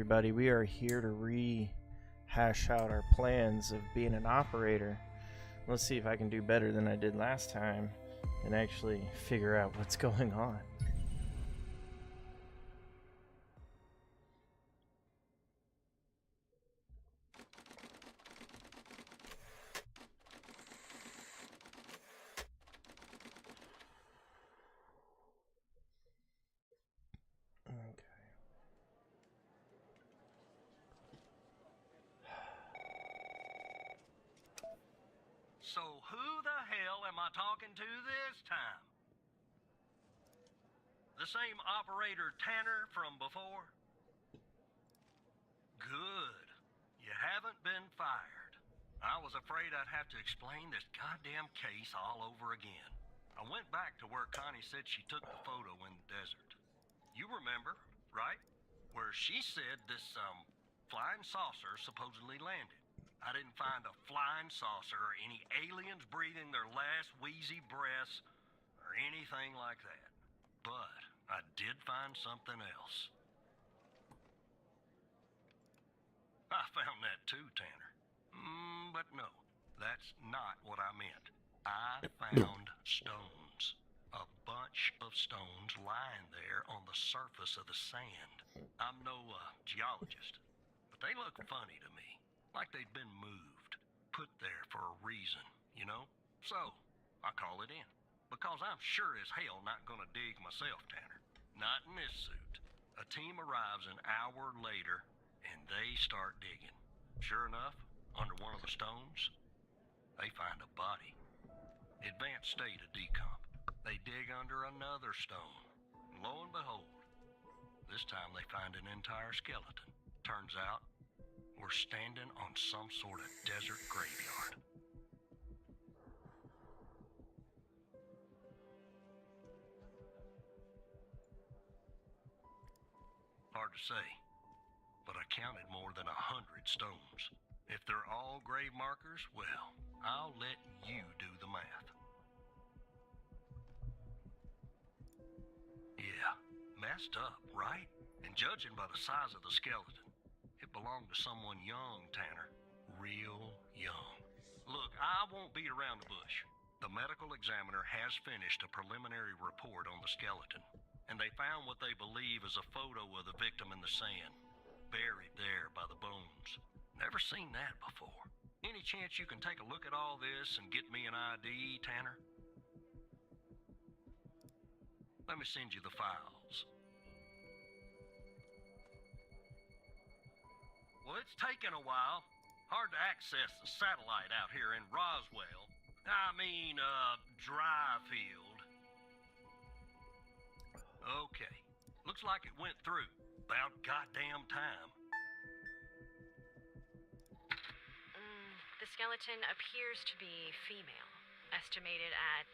everybody. We are here to rehash out our plans of being an operator. Let's see if I can do better than I did last time and actually figure out what's going on. So who the hell am I talking to this time? The same operator Tanner from before? Good. You haven't been fired. I was afraid I'd have to explain this goddamn case all over again. I went back to where Connie said she took the photo in the desert. You remember, right? Where she said this, flying saucer supposedly landed. I didn't find a flying saucer or any aliens breathing their last wheezy breaths or anything like that. But I did find something else. I found that too, Tanner. But no, that's not what I meant. I found stones. A bunch of stones lying there on the surface of the sand. I'm no geologist, but they look funny to me. Like they'd been moved, put there for a reason, you know? So, I call it in. Because I'm sure as hell not gonna dig myself, Tanner. Not in this suit. A team arrives an hour later, and they start digging. Sure enough, under one of the stones, they find a body. Advanced state of decomp. They dig under another stone. And lo and behold, this time they find an entire skeleton. Turns out, we're standing on some sort of desert graveyard. Hard to say, but I counted more than 100 stones. If they're all grave markers, well, I'll let you do the math. Yeah, messed up, right? And judging by the size of the skeleton, it belonged to someone young, Tanner. Real young. Look, I won't beat around the bush. The medical examiner has finished a preliminary report on the skeleton, and they found what they believe is a photo of the victim in the sand, buried there by the bones. Never seen that before. Any chance you can take a look at all this and get me an ID, Tanner? Let me send you the files. Well, it's taken a while. Hard to access the satellite out here in Roswell. Dryfield. Okay. Looks like it went through. About goddamn time. The skeleton appears to be female, estimated at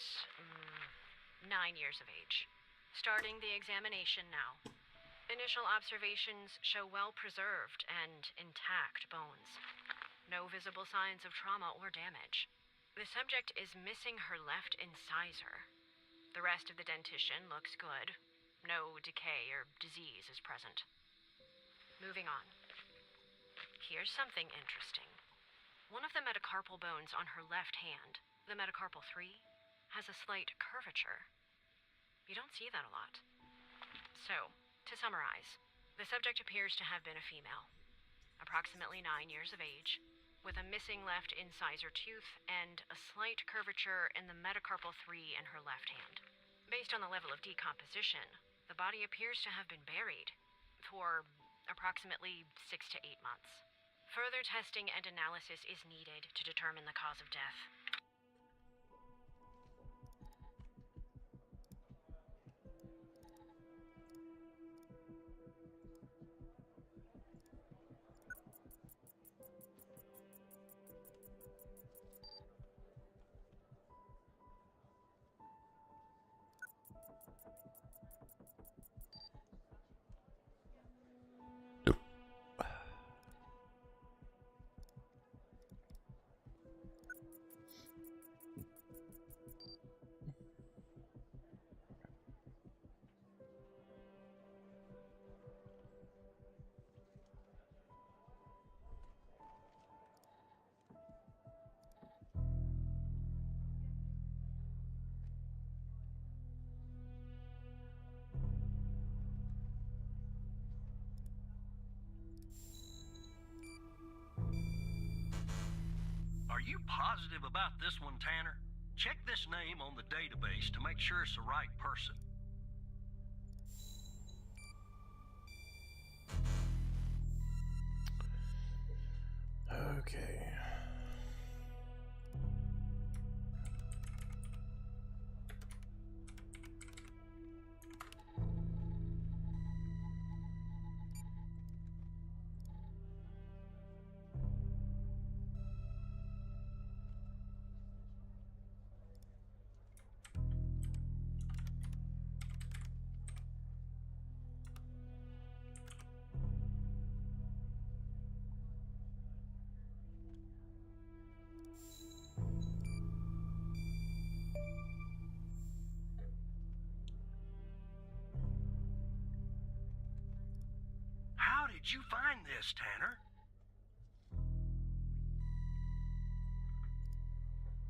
9 years of age. Starting the examination now. Initial observations show well-preserved and intact bones. No visible signs of trauma or damage. The subject is missing her left incisor. The rest of the dentition looks good. No decay or disease is present. Moving on. Here's something interesting. One of the metacarpal bones on her left hand, the metacarpal 3, has a slight curvature. You don't see that a lot. So, to summarize, the subject appears to have been a female, approximately 9 years of age, with a missing left incisor tooth and a slight curvature in the metacarpal 3 in her left hand. Based on the level of decomposition, the body appears to have been buried for approximately 6 to 8 months. Further testing and analysis is needed to determine the cause of death. Are you positive about this one, Tanner? Check this name on the database to make sure it's the right person. Okay. How did you find this, Tanner?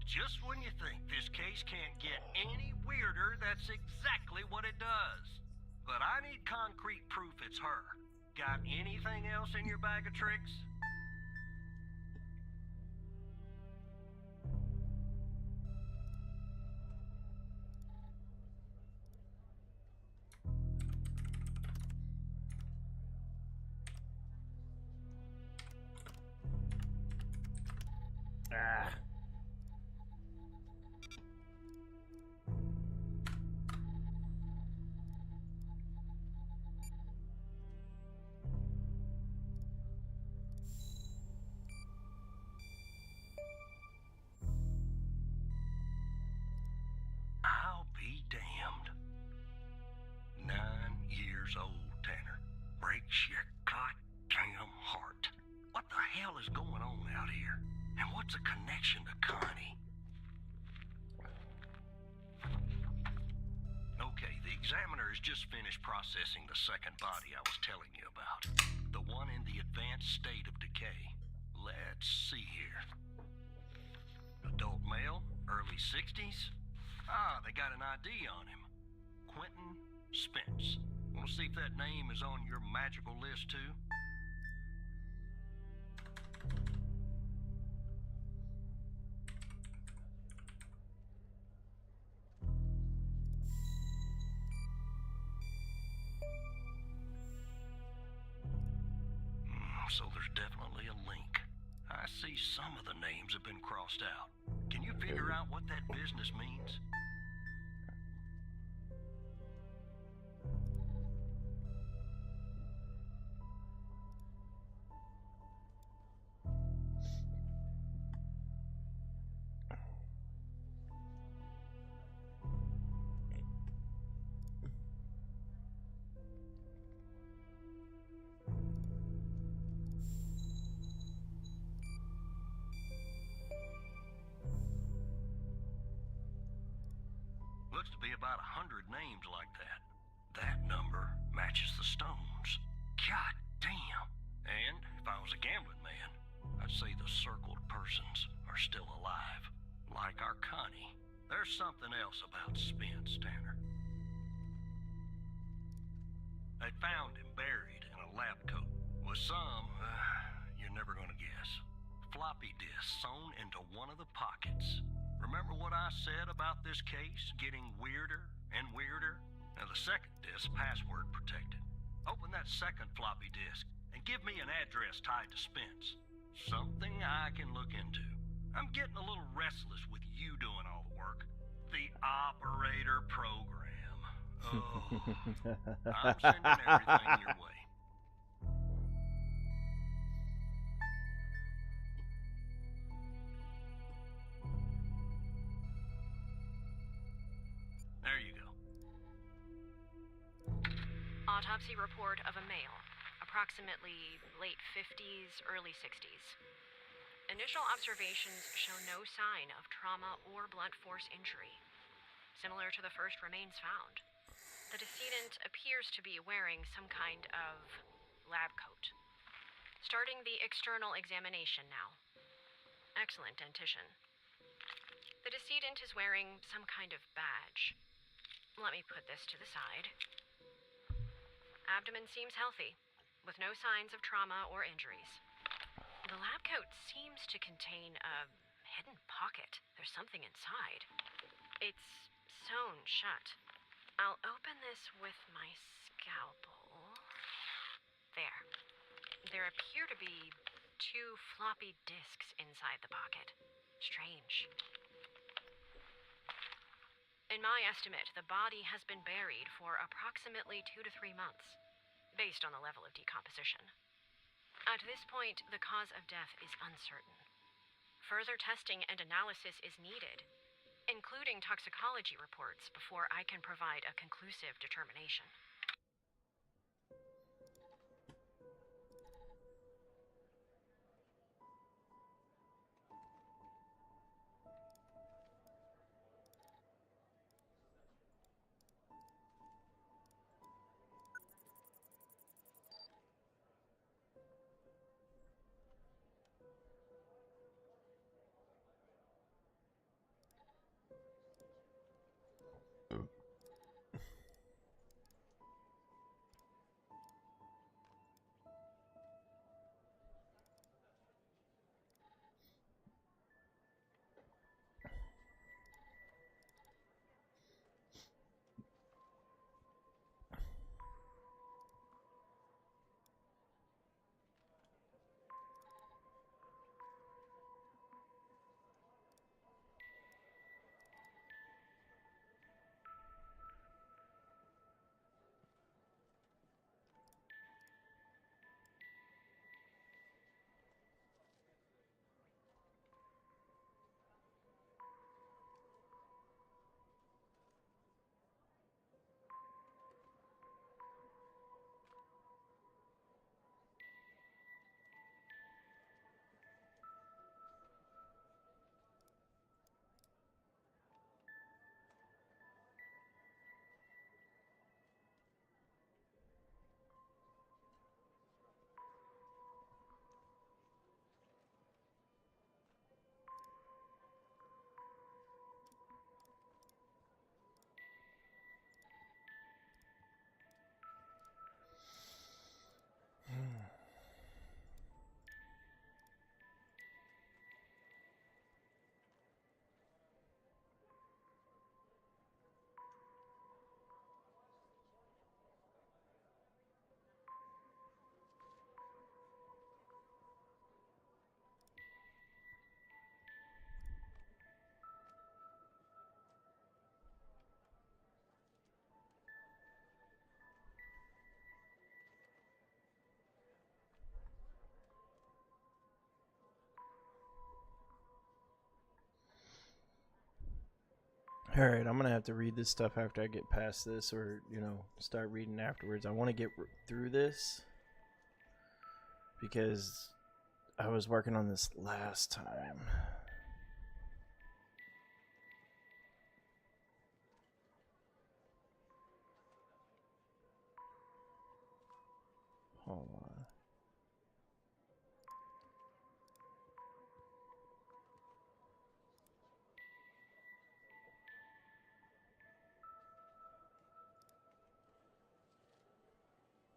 Just when you think this case can't get any weirder, that's exactly what it does. But I need concrete proof it's her. Got anything else in your bag of tricks? Ah. I'll be damned. 9 years old, Tanner. Breaks your goddamn heart. What the hell is going on out here? And what's a connection to Connie? Okay, the examiner has just finished processing the second body I was telling you about. The one in the advanced state of decay. Let's see here. Adult male, early 60s. Ah, they got an ID on him. Quentin Spence. Want to see if that name is on your magical list, too? So there's definitely a link. I see some of the names have been crossed out. Can you figure out what that business means? Looks to be about 100 names like that. That number matches the stones. God damn. And if I was a gambling man, I'd say the circled persons are still alive. Like our Connie. There's something else about Spence, Tanner. They found him buried in a lab coat with some, you're never gonna guess, floppy disk sewn into one of the pockets. Remember what I said about this case getting weirder and weirder? Now the second disk password protected. Open that second floppy disk and give me an address tied to Spence. Something I can look into. I'm getting a little restless with you doing all the work. The operator program. Oh, I'm sending everything your way. There you go. Autopsy report of a male, approximately late 50s, early 60s. Initial observations show no sign of trauma or blunt force injury. Similar to the first remains found, the decedent appears to be wearing some kind of lab coat. Starting the external examination now. Excellent dentition. The decedent is wearing some kind of badge. Let me put this to the side. Abdomen seems healthy, with no signs of trauma or injuries. The lab coat seems to contain a hidden pocket. There's something inside. It's sewn shut. I'll open this with my scalpel. There. There appear to be 2 floppy disks inside the pocket. Strange. In my estimate, the body has been buried for approximately 2 to 3 months, based on the level of decomposition. At this point, the cause of death is uncertain. Further testing and analysis is needed, including toxicology reports, before I can provide a conclusive determination. Alright, I'm gonna have to read this stuff after I get past this, or, start reading afterwards. I want to get through this because I was working on this last time. Hold on.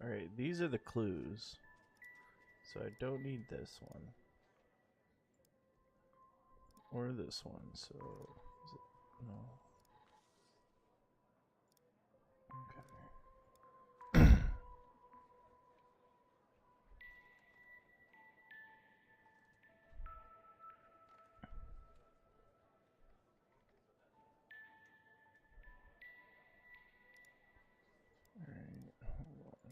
Alright, these are the clues. So I don't need this one. Or this one, so... Is it? No. Okay. Alright, hold on.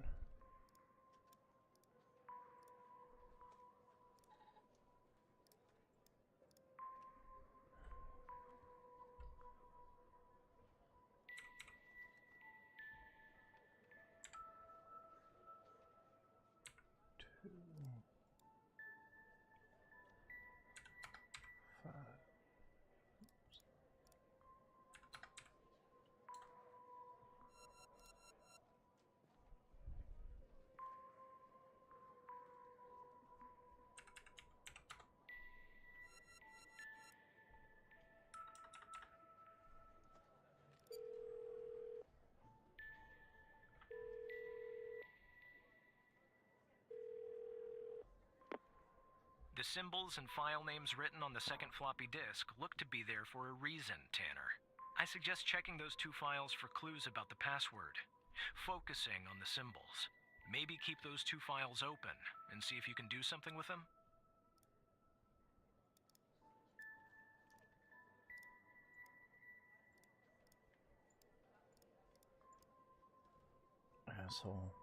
The symbols and file names written on the second floppy disk look to be there for a reason, Tanner. I suggest checking those 2 files for clues about the password. Focusing on the symbols. Maybe keep those 2 files open and see if you can do something with them. Asshole.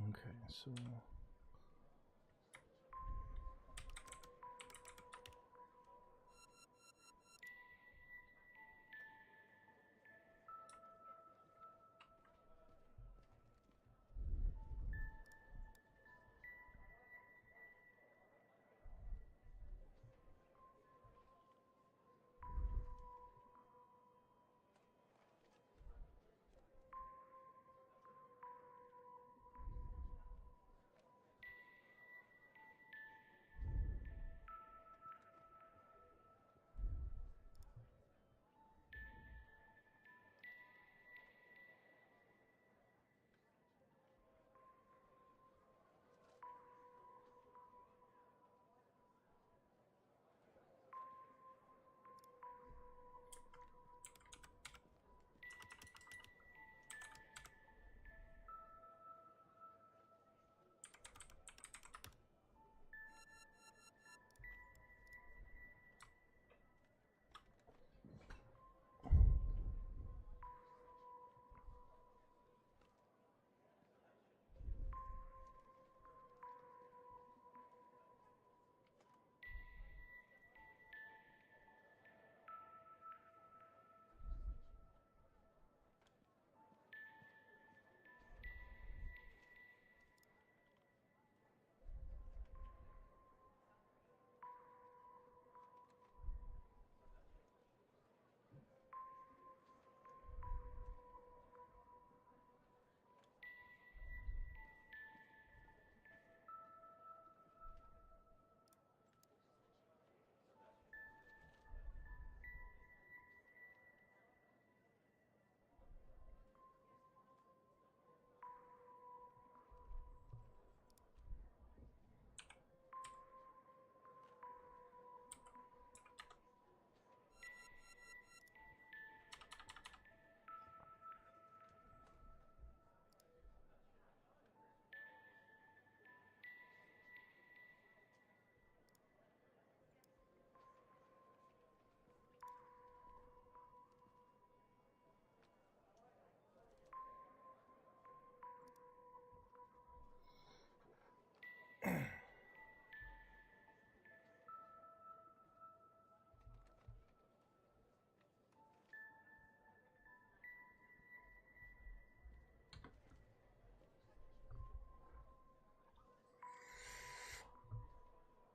Okay, so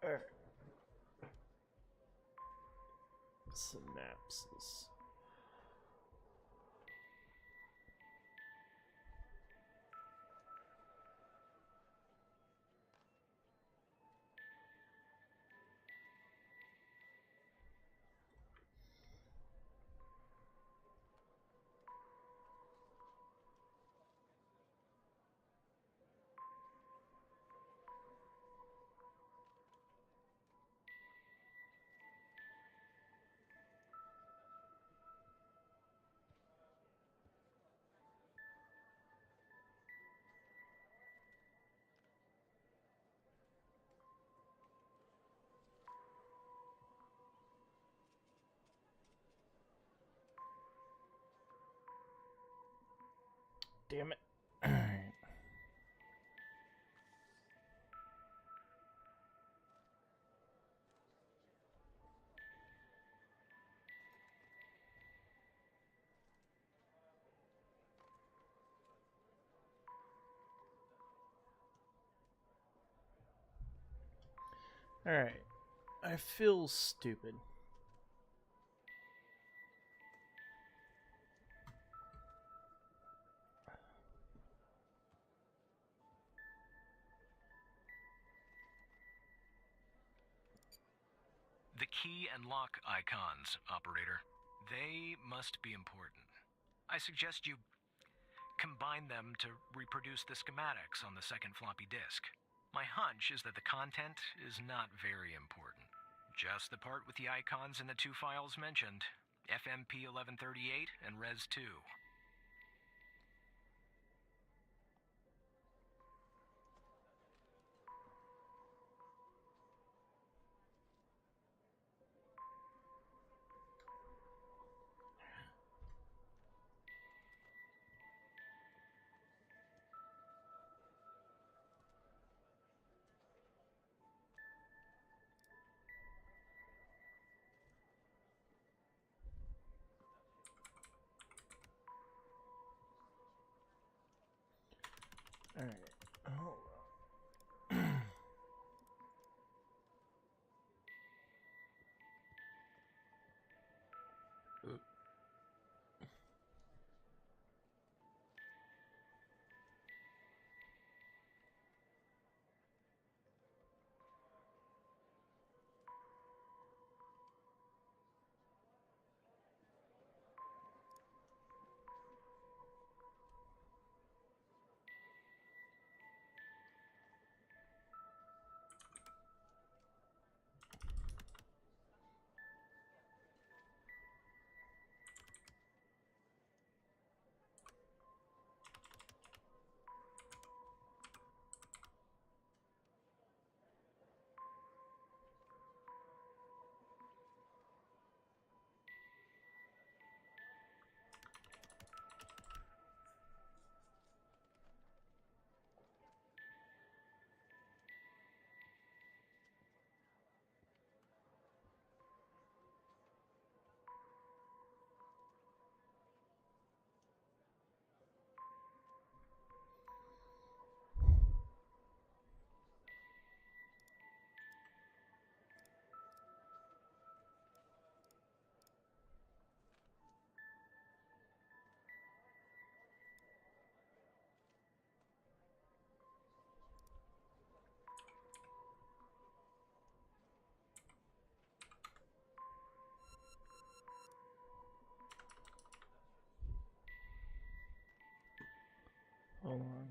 alright. Synapses. Damn it. Alright. Alright. I feel stupid. The key and lock icons, operator. They must be important. I suggest you combine them to reproduce the schematics on the second floppy disk. My hunch is that the content is not very important. Just the part with the icons in the two files mentioned, FMP 1138 and Res 2. All right. Hold on. Hold on.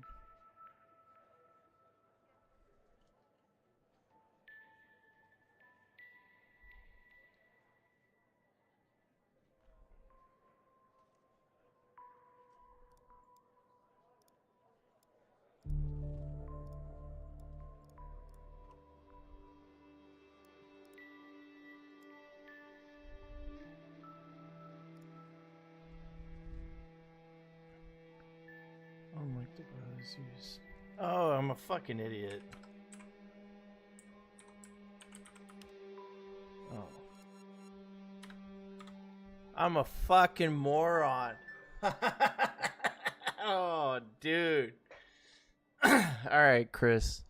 Unlike the brothers use. Oh, I'm a fucking idiot. Oh. I'm a fucking moron. Oh, dude. Alright, Chris.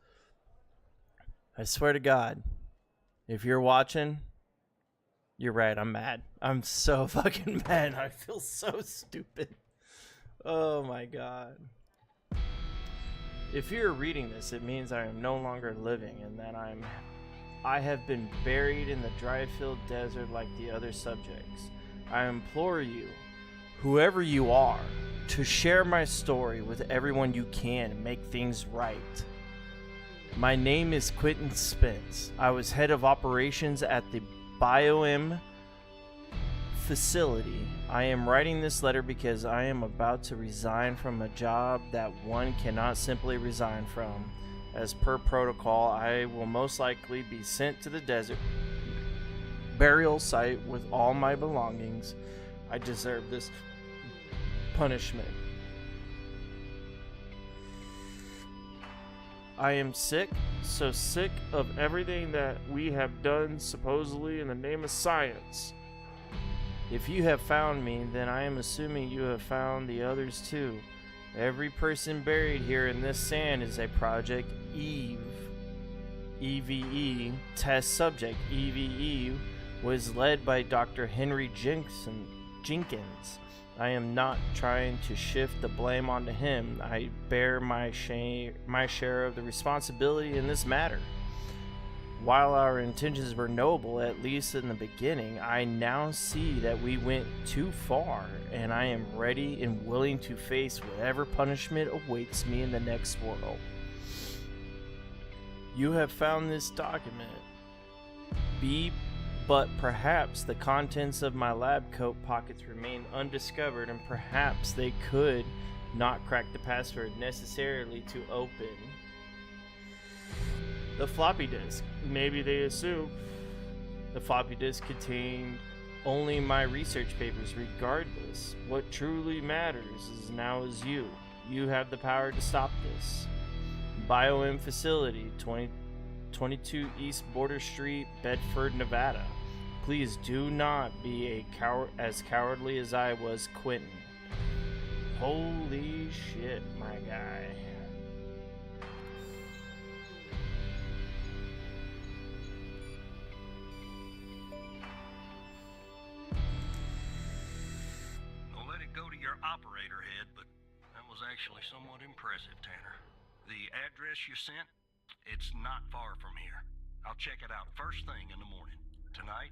I swear to God, if you're watching, you're right, I'm mad. I'm so fucking mad. I feel so stupid. Oh my God. If you're reading this, it means I am no longer living and that I have been buried in the dry-filled desert like the other subjects. I implore you, whoever you are, to share my story with everyone you can and make things right. My name is Quentin Spence. I was head of operations at the BioM facility. I am writing this letter because I am about to resign from a job that one cannot simply resign from. As per protocol, I will most likely be sent to the desert burial site with all my belongings. I deserve this punishment. I am sick, so sick of everything that we have done supposedly in the name of science. If you have found me, then I am assuming you have found the others too. Every person buried here in this sand is a Project Eve. EVE test subject. EVE was led by Dr. Henry Jenkins. I am not trying to shift the blame onto him. I bear my share of the responsibility in this matter. While our intentions were noble, at least in the beginning, I now see that we went too far, and I am ready and willing to face whatever punishment awaits me in the next world. You have found this document. But perhaps the contents of my lab coat pockets remain undiscovered, and perhaps they could not crack the password necessarily to open the floppy disk. Maybe they assume the floppy disk contained only my research papers. Regardless, what truly matters is you. You have the power to stop this. BioM facility, 22 East Border Street, Bedford, Nevada. Please do not be as cowardly as I was, Quentin. Holy shit, my guy. Don't let it go to your operator head, but that was actually somewhat impressive, Tanner. The address you sent, it's not far from here. I'll check it out first thing in the morning. Tonight,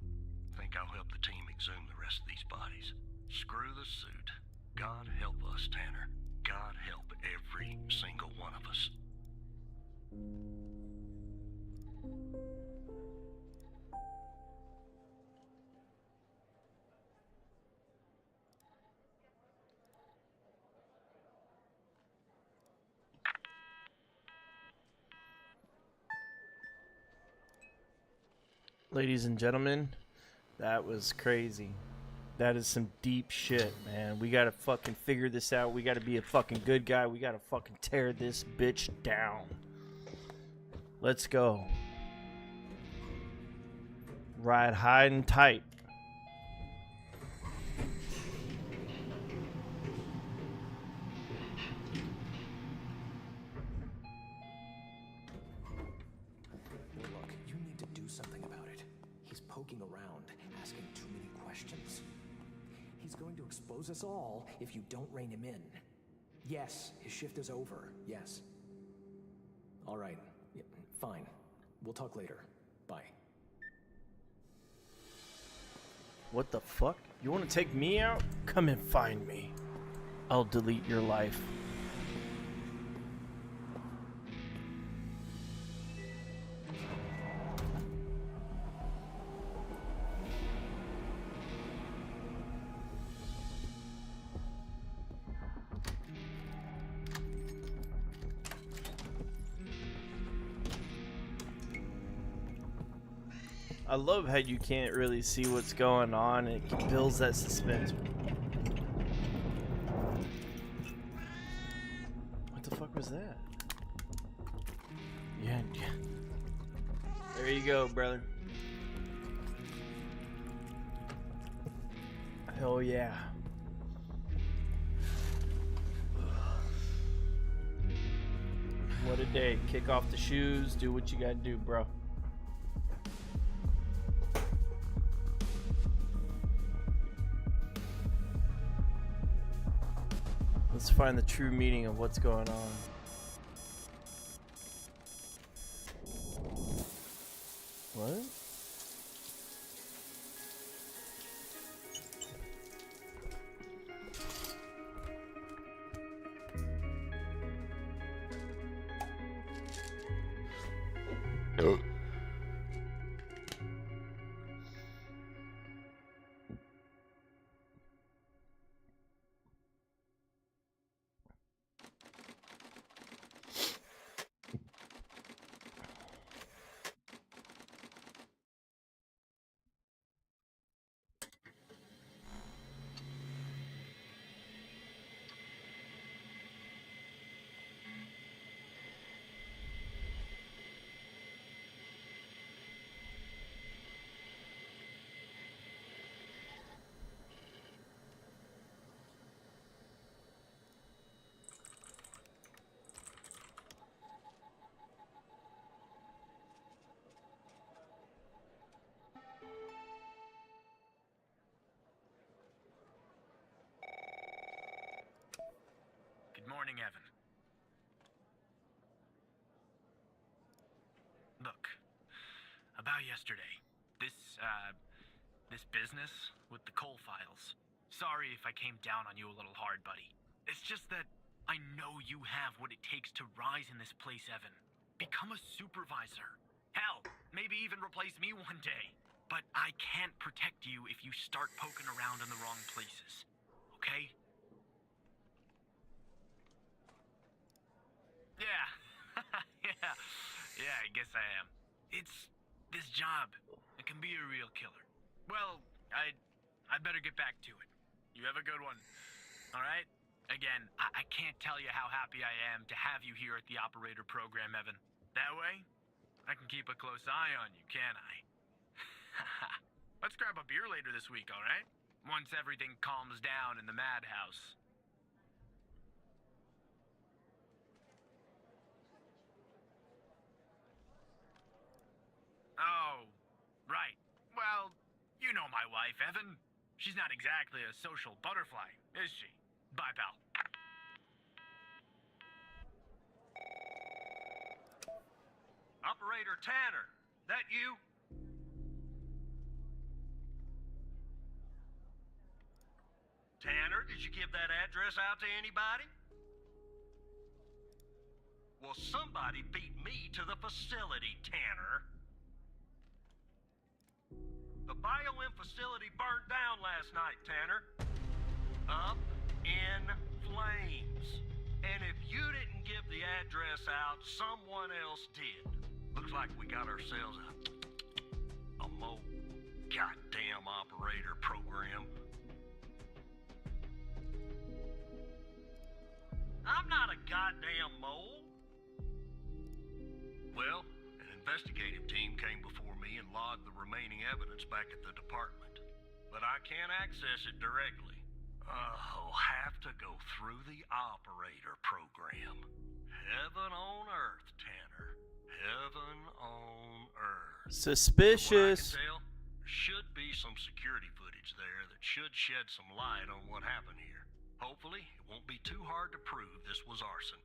I think I'll help the team exhume the rest of these bodies. Screw the suit. God help us, Tanner. God help every single one of us. Ladies and gentlemen, that was crazy. That is some deep shit, man. We gotta fucking figure this out. We gotta be a fucking good guy. We gotta fucking tear this bitch down. Let's go. Ride high and tight. Look, you need to do something about it. He's poking around, asking too many questions. He's going to expose us all if you don't rein him in. Yes, his shift is over. Yes. All right. Yeah, fine. We'll talk later. Bye. What the fuck? You want to take me out? Come and find me. I'll delete your life. I love how you can't really see what's going on. It builds that suspense. What the fuck was that? Yeah. There you go, brother. Hell yeah. What a day. Kick off the shoes. Do what you gotta do, bro. Let's find the true meaning of what's going on. What? Good morning, Evan. Look, yesterday. This business with the coal files. Sorry if I came down on you a little hard, buddy. It's just that I know you have what it takes to rise in this place, Evan. Become a supervisor. Hell, maybe even replace me one day. But I can't protect you if you start poking around in the wrong places. Okay? Yeah. Yeah, I guess I am. It's this job. It can be a real killer. Well, I'd better get back to it. You have a good one. All right? Again, I can't tell you how happy I am to have you here at the operator program, Evan. That way, I can keep a close eye on you, can't I? Let's grab a beer later this week, all right? Once everything calms down in the madhouse. Oh, right. Well, you know my wife, Evan. She's not exactly a social butterfly, is she? Bye, pal. Operator Tanner, that you? Tanner, did you give that address out to anybody? Well, somebody beat me to the facility, Tanner. The BioM facility burned down last night, Tanner. Up in flames. And if you didn't give the address out, someone else did. Looks like we got ourselves a mole goddamn operator program. I'm not a goddamn mole. Well, an investigative team came before me and logged the remaining evidence back at the department. But I can't access it directly. I'll have to go through the operator program. Heaven on earth, Tanner. Heaven on earth. Suspicious. From what I can tell, there should be some security footage there that should shed some light on what happened here. Hopefully, it won't be too hard to prove this was arson.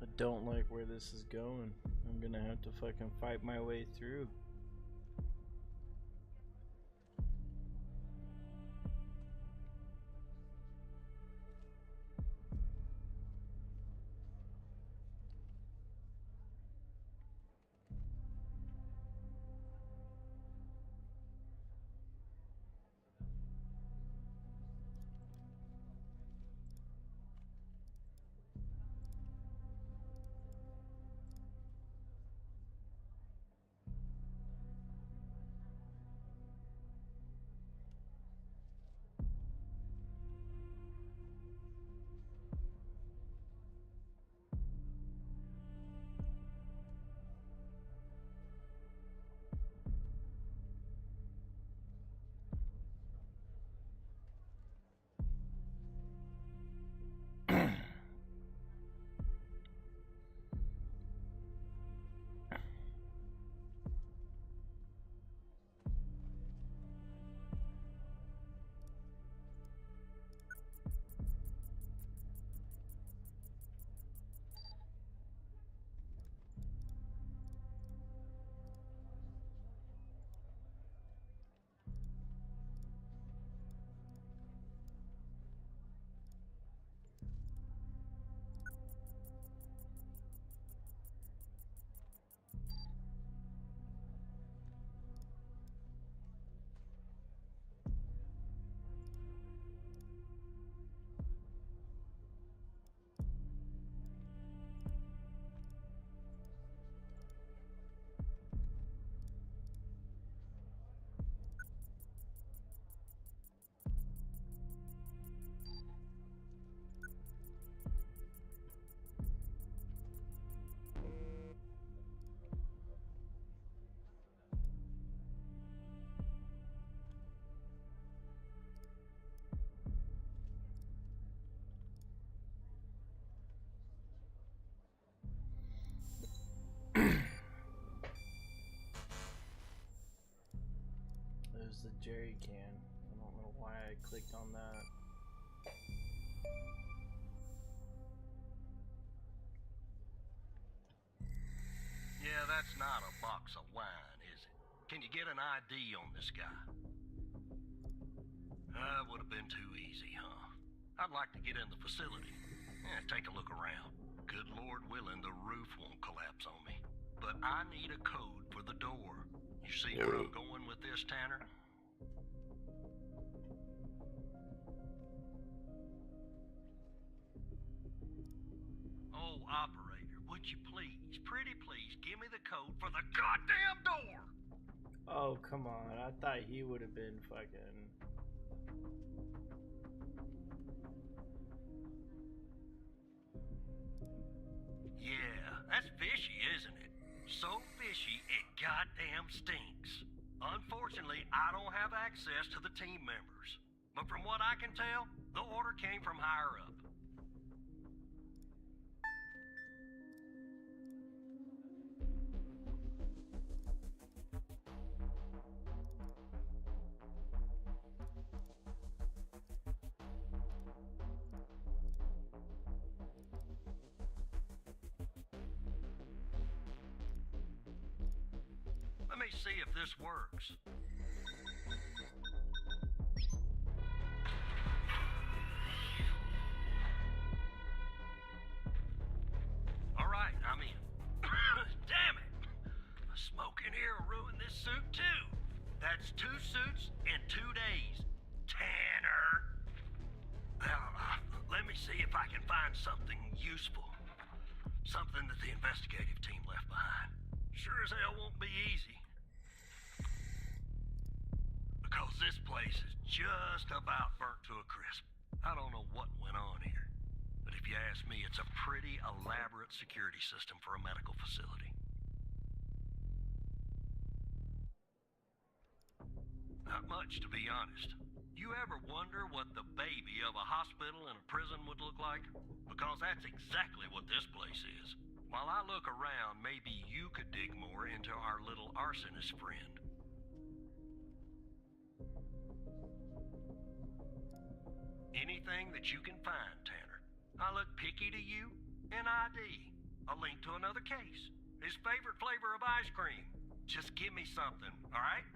I don't like where this is going. I'm gonna have to fucking fight my way through. was the jerry can. I don't know why I clicked on that. Yeah, that's not a box of wine, is it? Can you get an ID on this guy? Would have been too easy, huh? I'd like to get in the facility. Yeah, take a look around. Good Lord willing, the roof won't collapse on me. But I need a code for the door. You see where I'm going with this, Tanner? Oh, operator, would you please, pretty please, give me the code for the goddamn door! Oh, come on. I thought he would have been fucking... Yeah, that's fishy, isn't it? So fishy, it goddamn stinks. Unfortunately, I don't have access to the team members. But from what I can tell, the order came from higher up. Let me see if this works. All right, I'm in. Damn it! The smoke in here will ruin this suit too. That's 2 suits in 2 days. Tanner! Let me see if I can find something useful. Something that the investigative team left behind. Sure as hell won't be easy. Because this place is just about burnt to a crisp. I don't know what went on here. But if you ask me, it's a pretty elaborate security system for a medical facility. Not much, to be honest. You ever wonder what the baby of a hospital and a prison would look like? Because that's exactly what this place is. While I look around, maybe you could dig more into our little arsonist friend. Anything that you can find, Tanner. I look picky to you, an ID, a link to another case, his favorite flavor of ice cream. Just give me something, all right?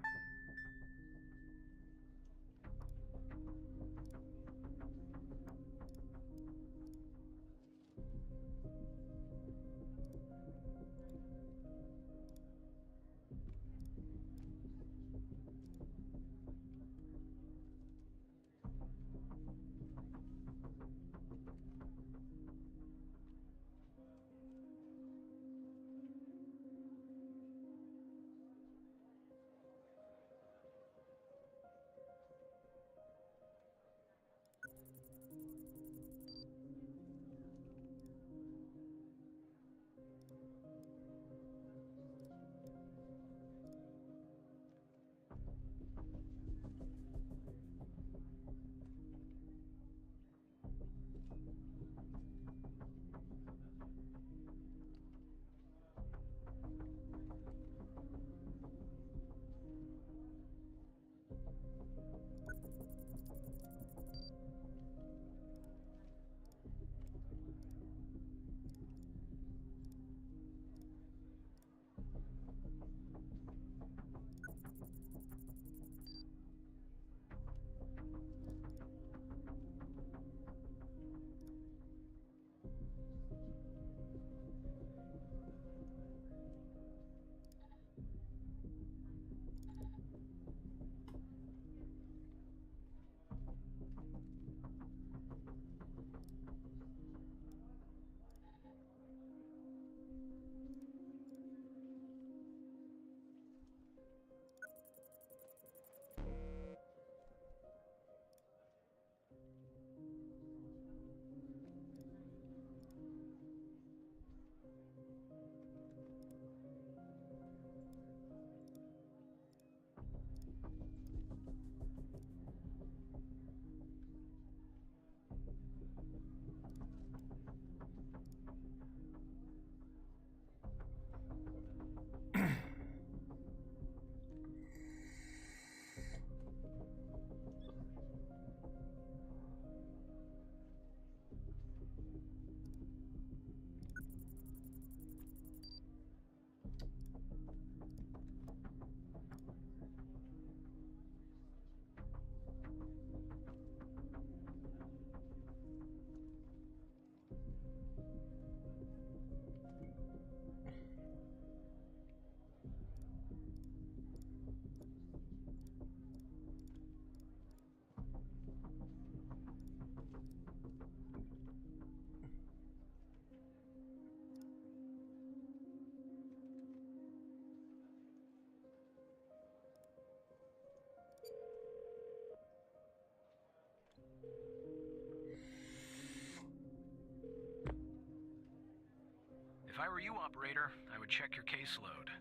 you, operator, I would check your caseload.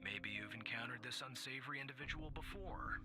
Maybe you've encountered this unsavory individual before.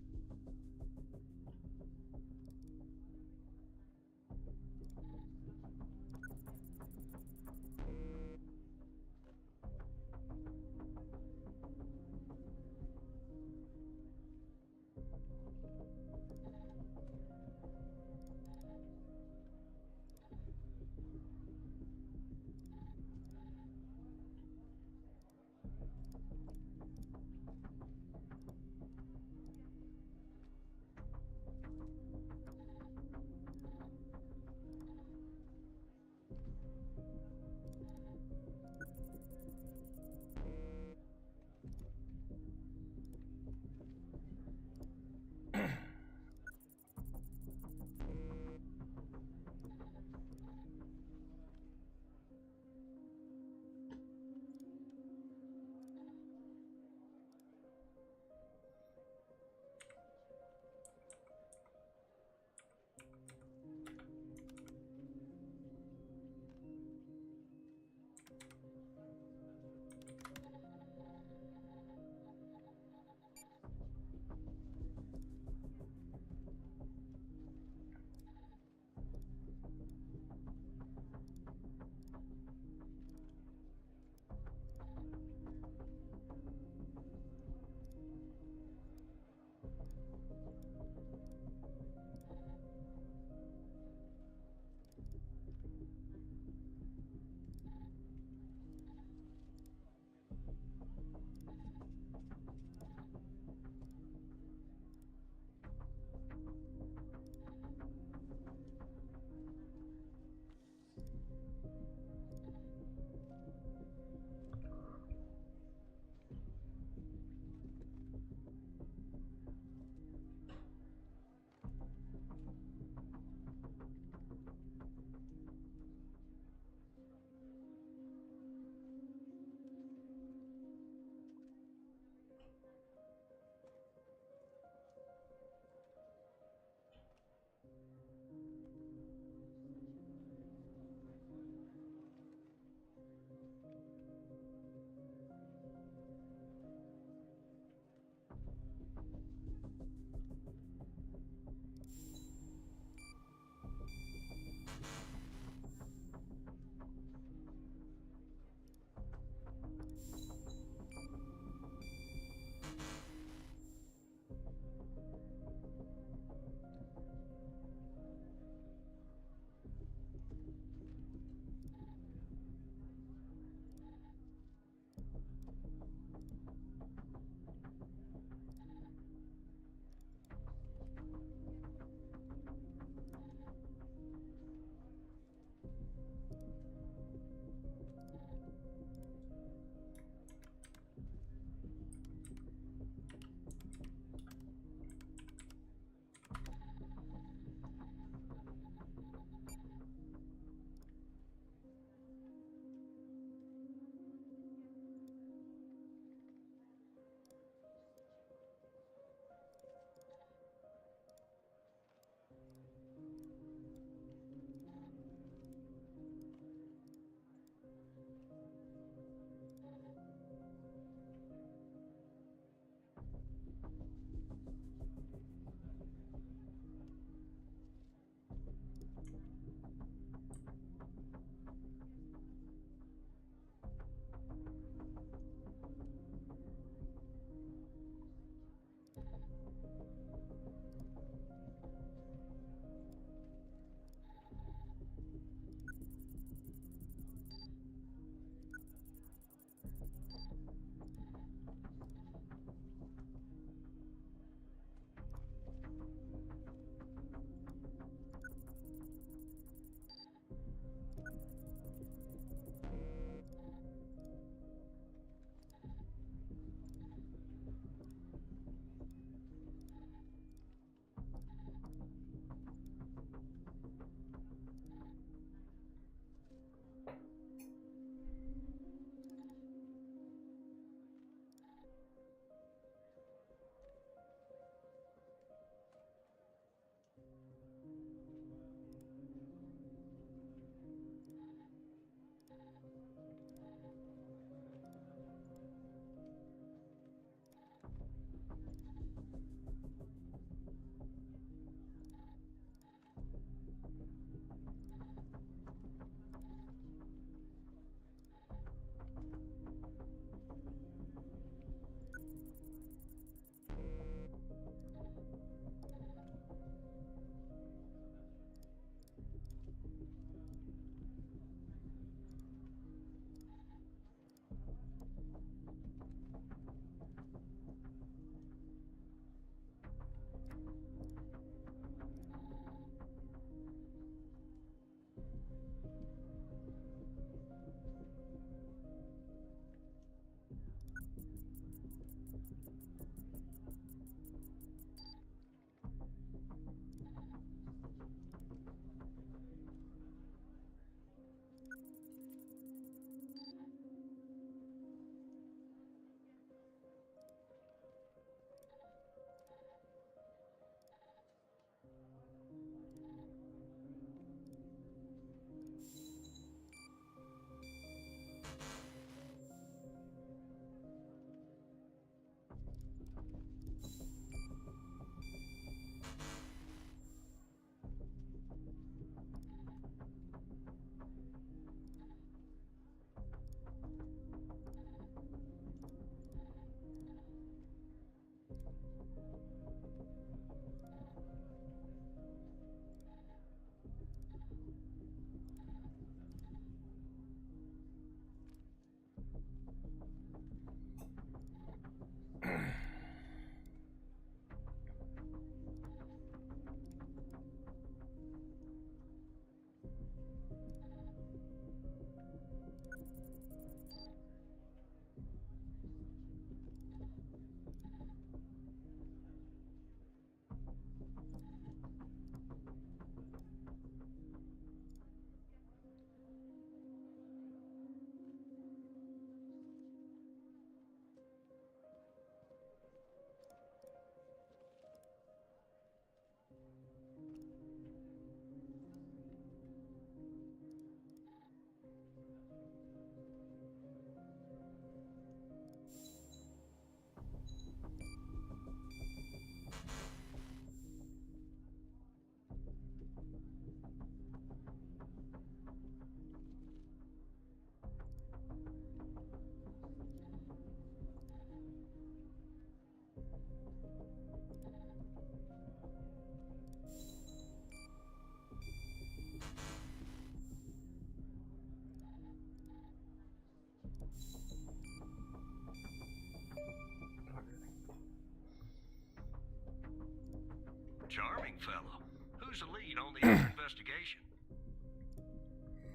Charming fellow. Who's the lead on the investigation?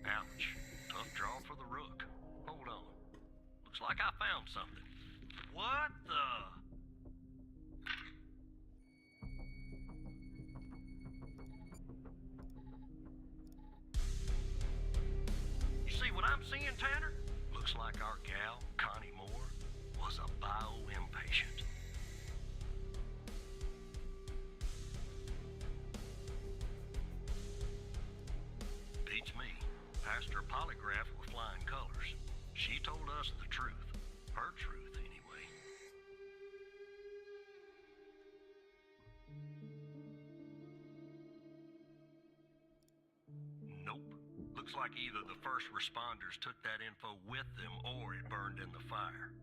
Ouch. Tough draw for the rook. Hold on. Looks like I found something. What the? You see what I'm seeing, Tanner? Looks like our gal, Connie Moore, was a bio-impatient. Beats me. Passed her polygraph with flying colors. She told us the truth. Her truth, anyway. Nope. Looks like either the first responders took that info with them or it burned in the fire.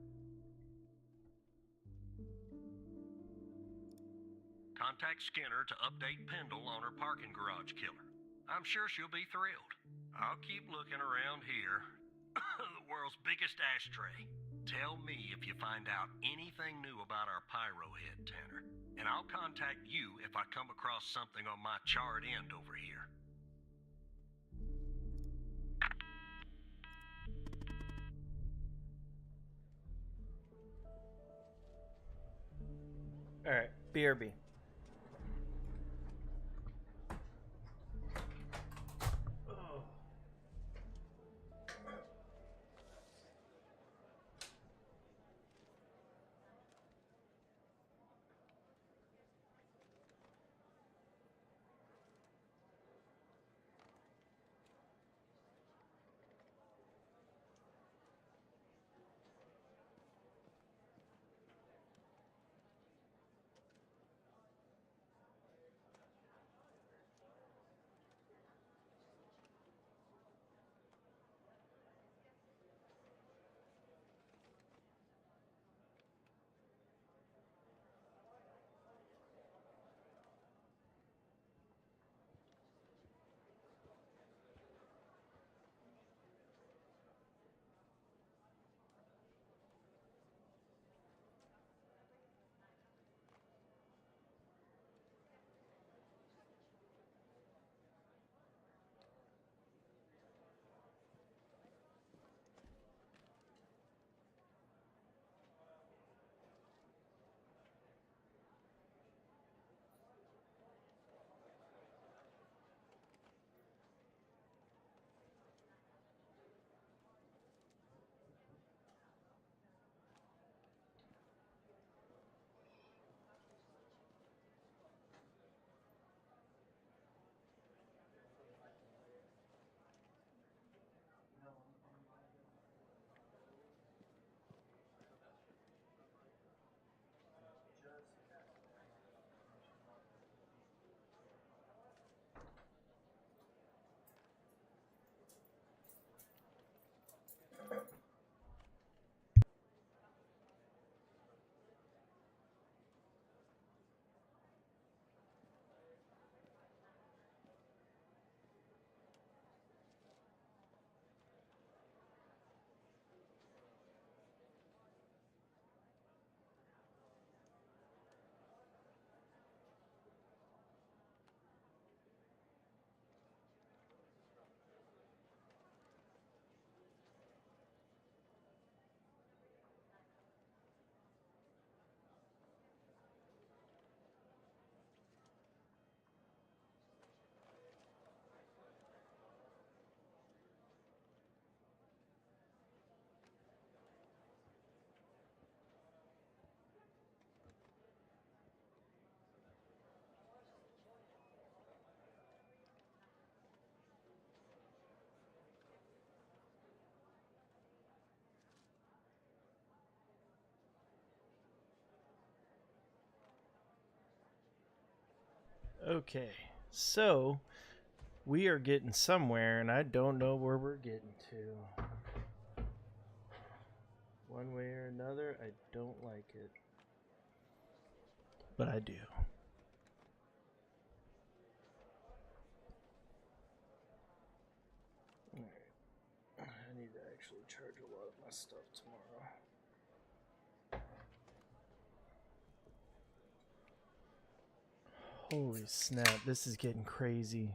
Contact Skinner to update Pendle on her parking garage killer. I'm sure she'll be thrilled. I'll keep looking around here. The world's biggest ashtray. Tell me if you find out anything new about our pyro head, Tanner. And I'll contact you if I come across something on my charred end over here. Alright, BRB. Okay, so we are getting somewhere, and I don't know where we're getting to. One way or another, I don't like it. But I do. Alright. I need to actually charge a lot of my stuff tomorrow. Holy snap, this is getting crazy.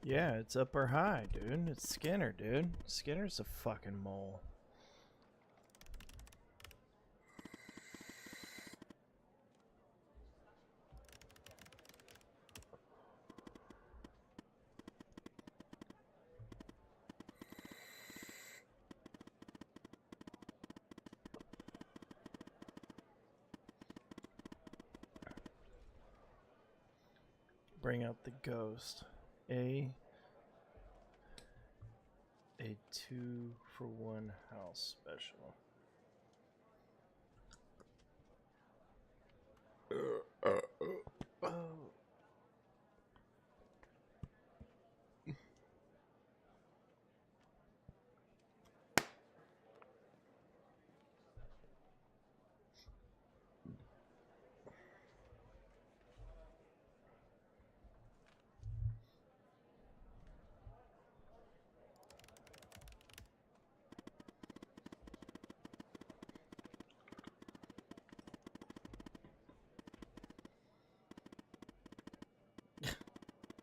Yeah, it's up or high, dude. It's Skinner, dude. Skinner's a fucking mole. Bring out the ghost. A 2-for-1 house special. Oh.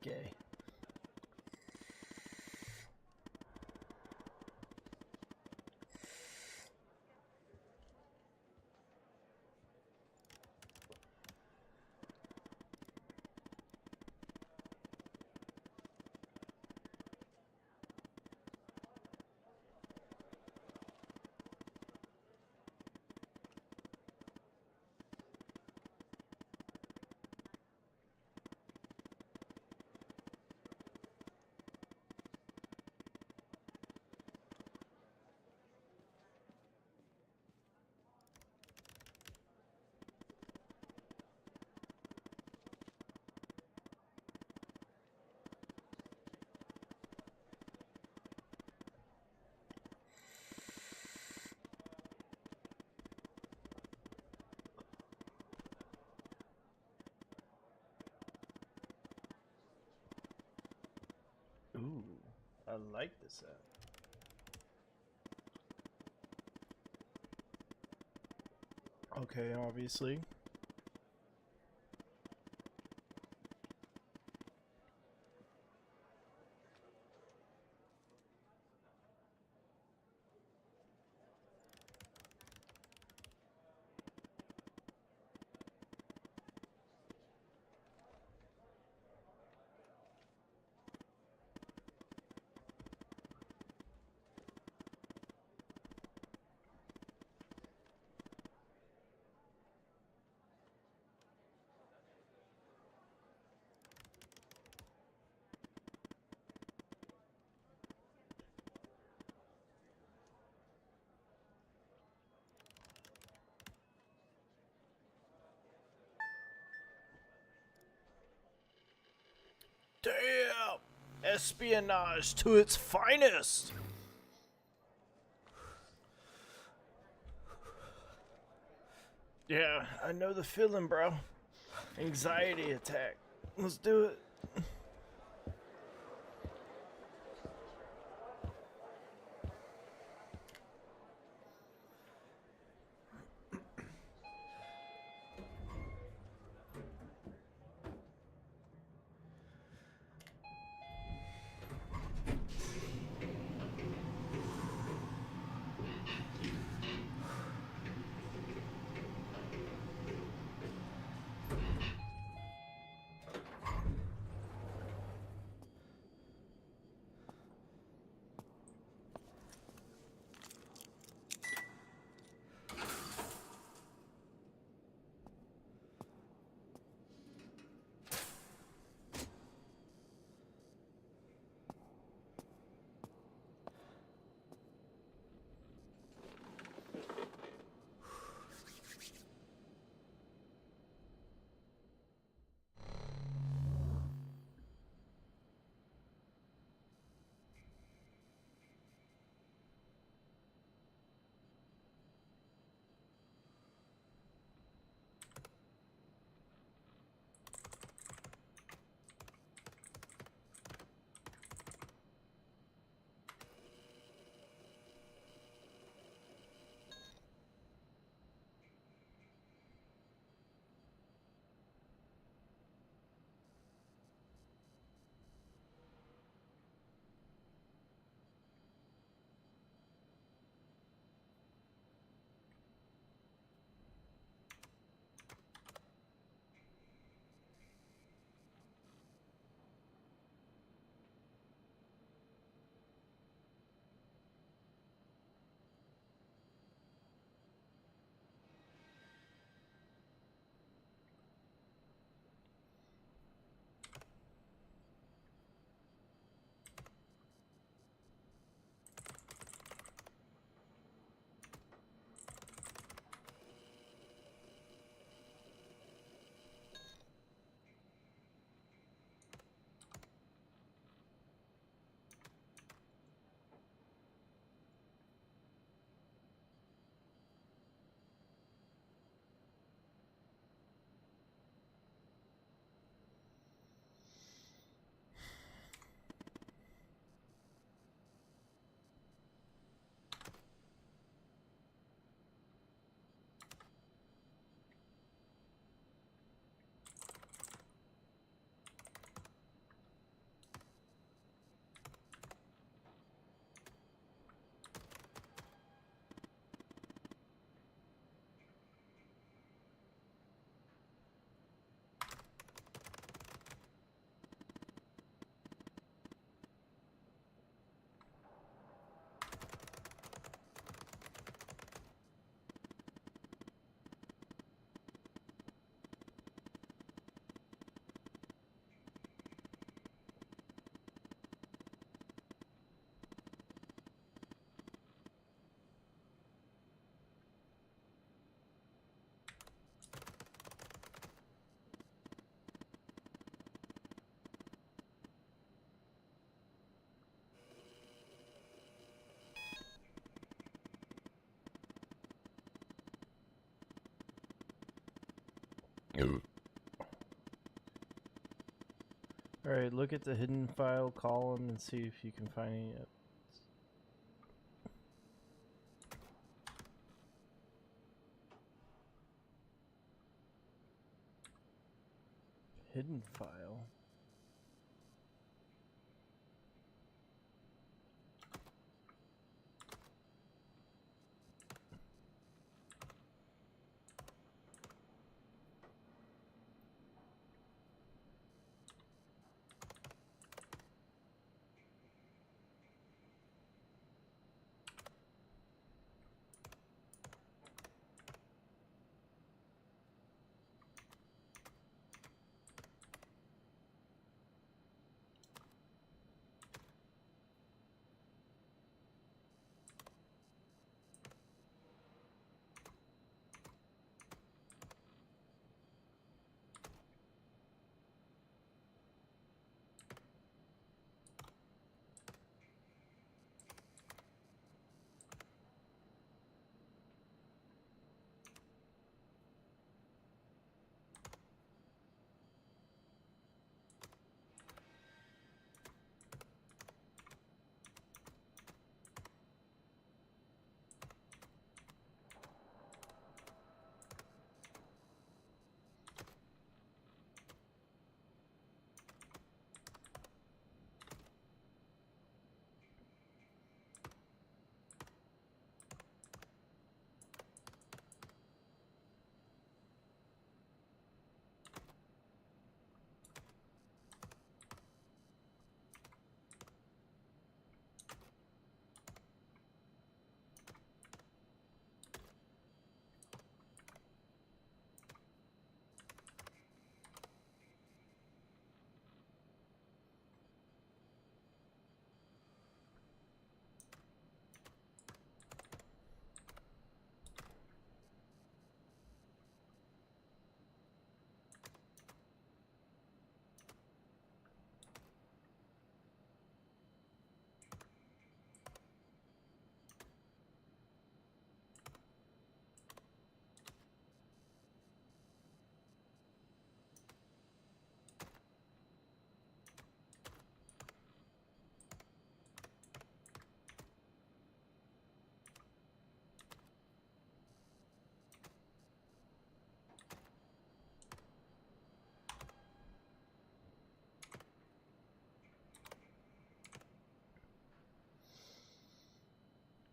Gay. Ooh, I like this set. Okay, obviously. Damn! Espionage to its finest! Yeah, I know the feeling, bro. Anxiety attack. Let's do it. Alright, look at the hidden file column and see if you can find any. Hidden file.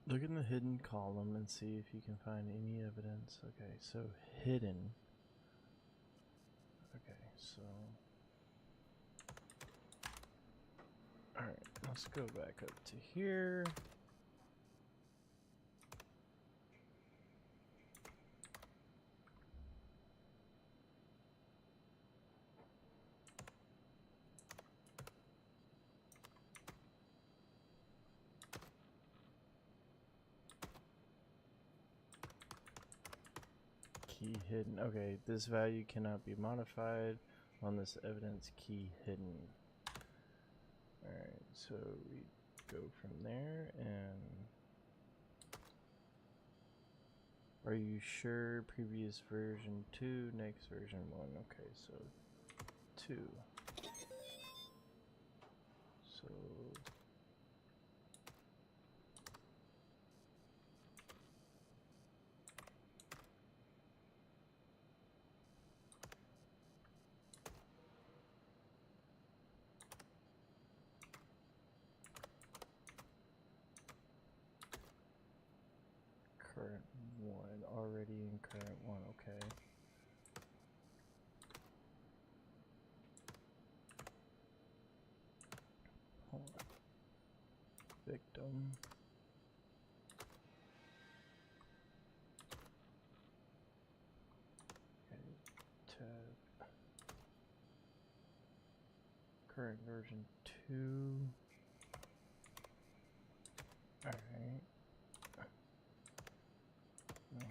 Look in the hidden column and see if you can find any evidence. Okay, so hidden. Okay, so. Alright, let's go back up to here. Key hidden. Okay, this value cannot be modified on this evidence key hidden. Alright, so we go from there and are you sure previous version 2, next version 1? Okay, so 2. So current 1, already in current 1, okay. Hold on. Victim. Okay, tab. Current version 2. Alright. No.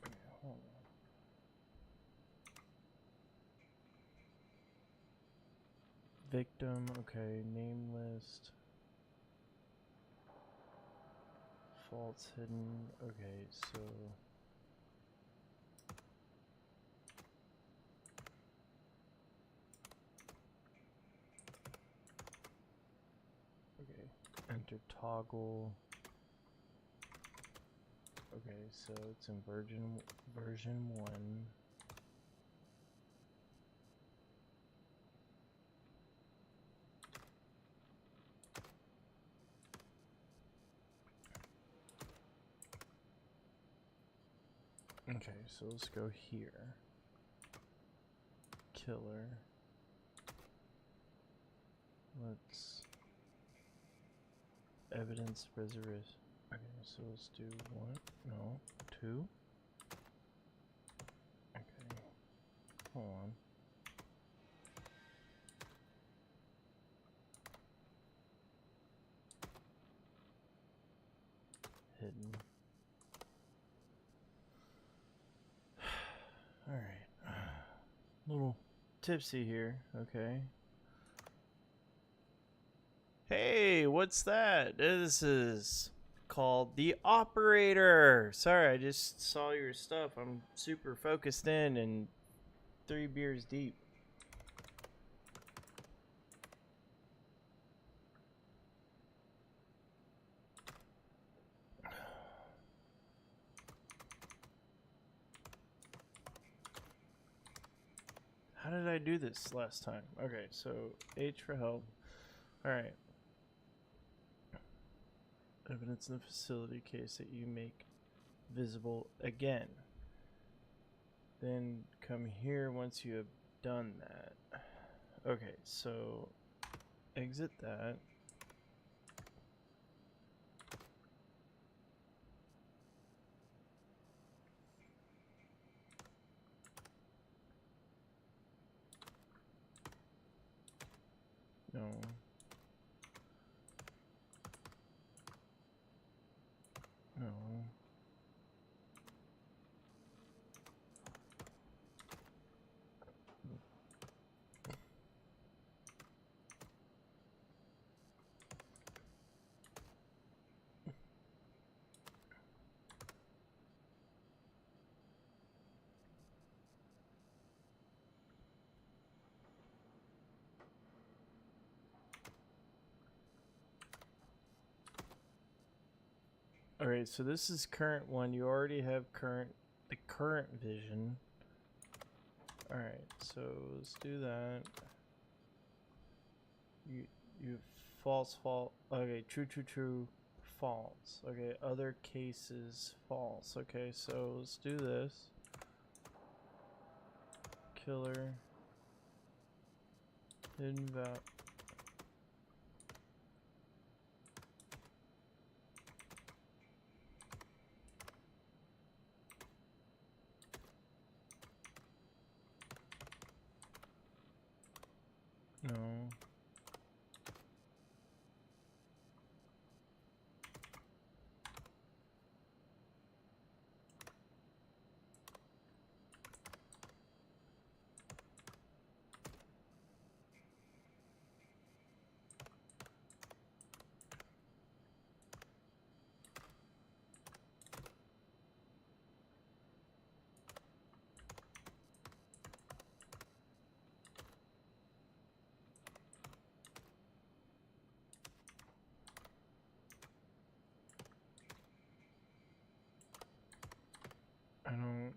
Okay, hold on. Victim, okay, name list. Faults hidden, okay, so. Okay, enter toggle. Okay, so it's in version 1. Okay, so let's go here. Killer. Let's evidence reservation. Okay, so let's do 1, no, 2. Okay, hold on. Hidden. Alright. Little tipsy here, okay. Hey, what's that? This is called the operator. Sorry, I just saw your stuff. I'm super focused in and 3 beers deep. How did I do this last time? Okay, so H for help. Alright. Evidence in the facility case that you make visible again. Then come here once you have done that. Okay, so exit that. No. No. Alright, so this is current one. You already have the current vision. Alright, so let's do that. You false. Okay, true, false. Okay, other cases, false. Okay, so let's do this. Killer. Hidden value. No. I don't.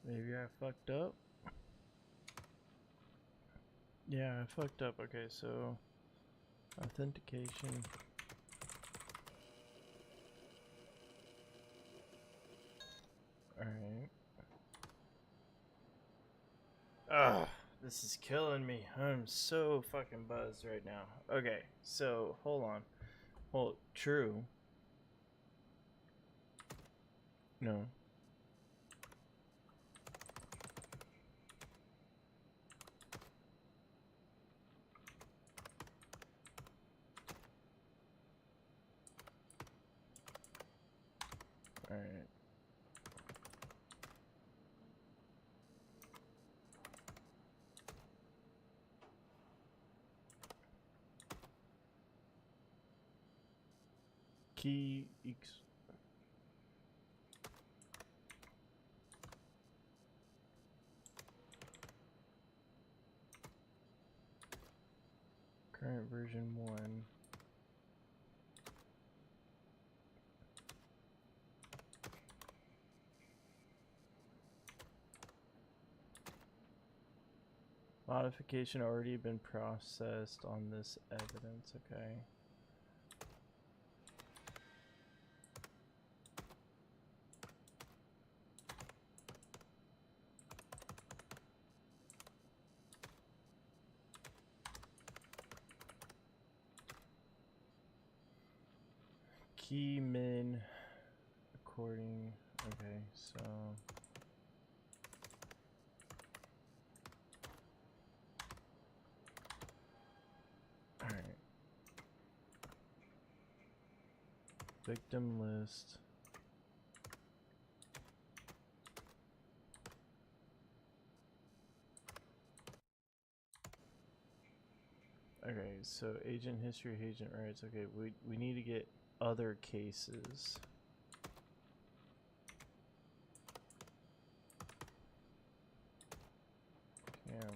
Maybe I fucked up. Yeah, I fucked up. Okay, so authentication. Alright. Ugh, this is killing me. I'm so fucking buzzed right now. Okay, so hold on. Well, true. No. Alright. Key current version 1. Modification already been processed on this evidence, okay. Key min according, okay, so alright. Victim list. Okay, so agent history, agent rights. Okay, we need to get other cases. Camera.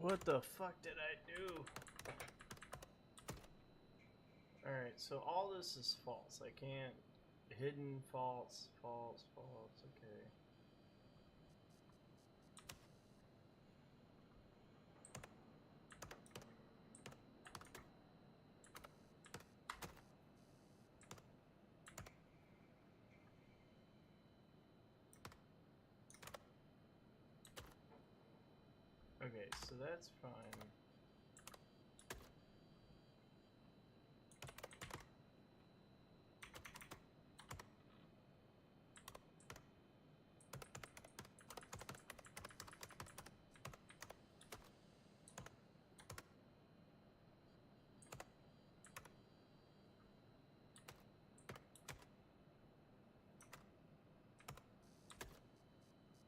What the fuck did I do? Alright, so all this is false. I can't. Hidden, false, false, false, okay. Okay, so that's fine.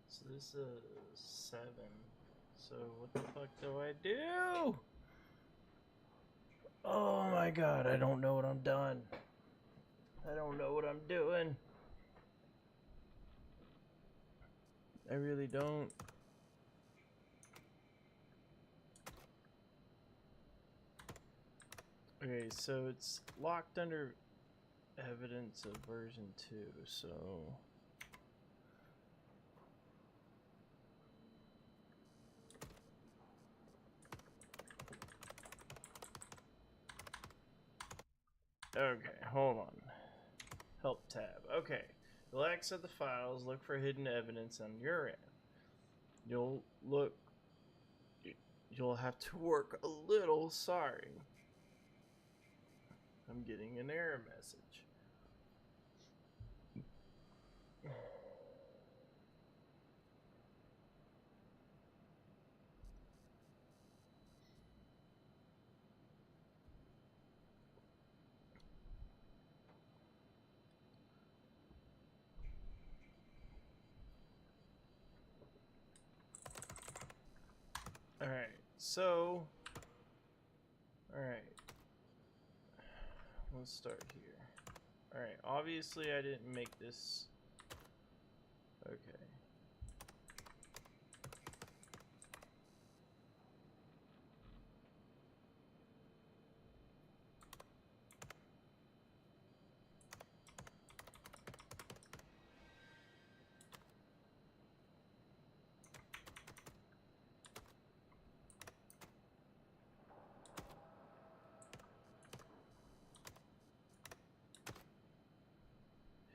So this is 7. So what the fuck do I do? Oh my god, I don't know what I'm doing. I don't know what I'm doing. I really don't. Okay, so it's locked under evidence of version 2, so okay, hold on. Help tab. Okay. You'll access the files, look for hidden evidence on your end. You'll have to work a little. Sorry. I'm getting an error message. Alright, so alright. Let's start here. Alright, obviously I didn't make this. Okay.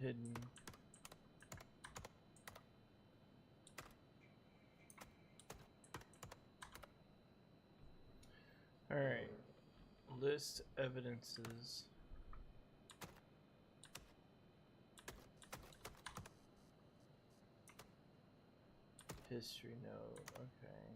hidden. Alright. List evidences. History node, okay.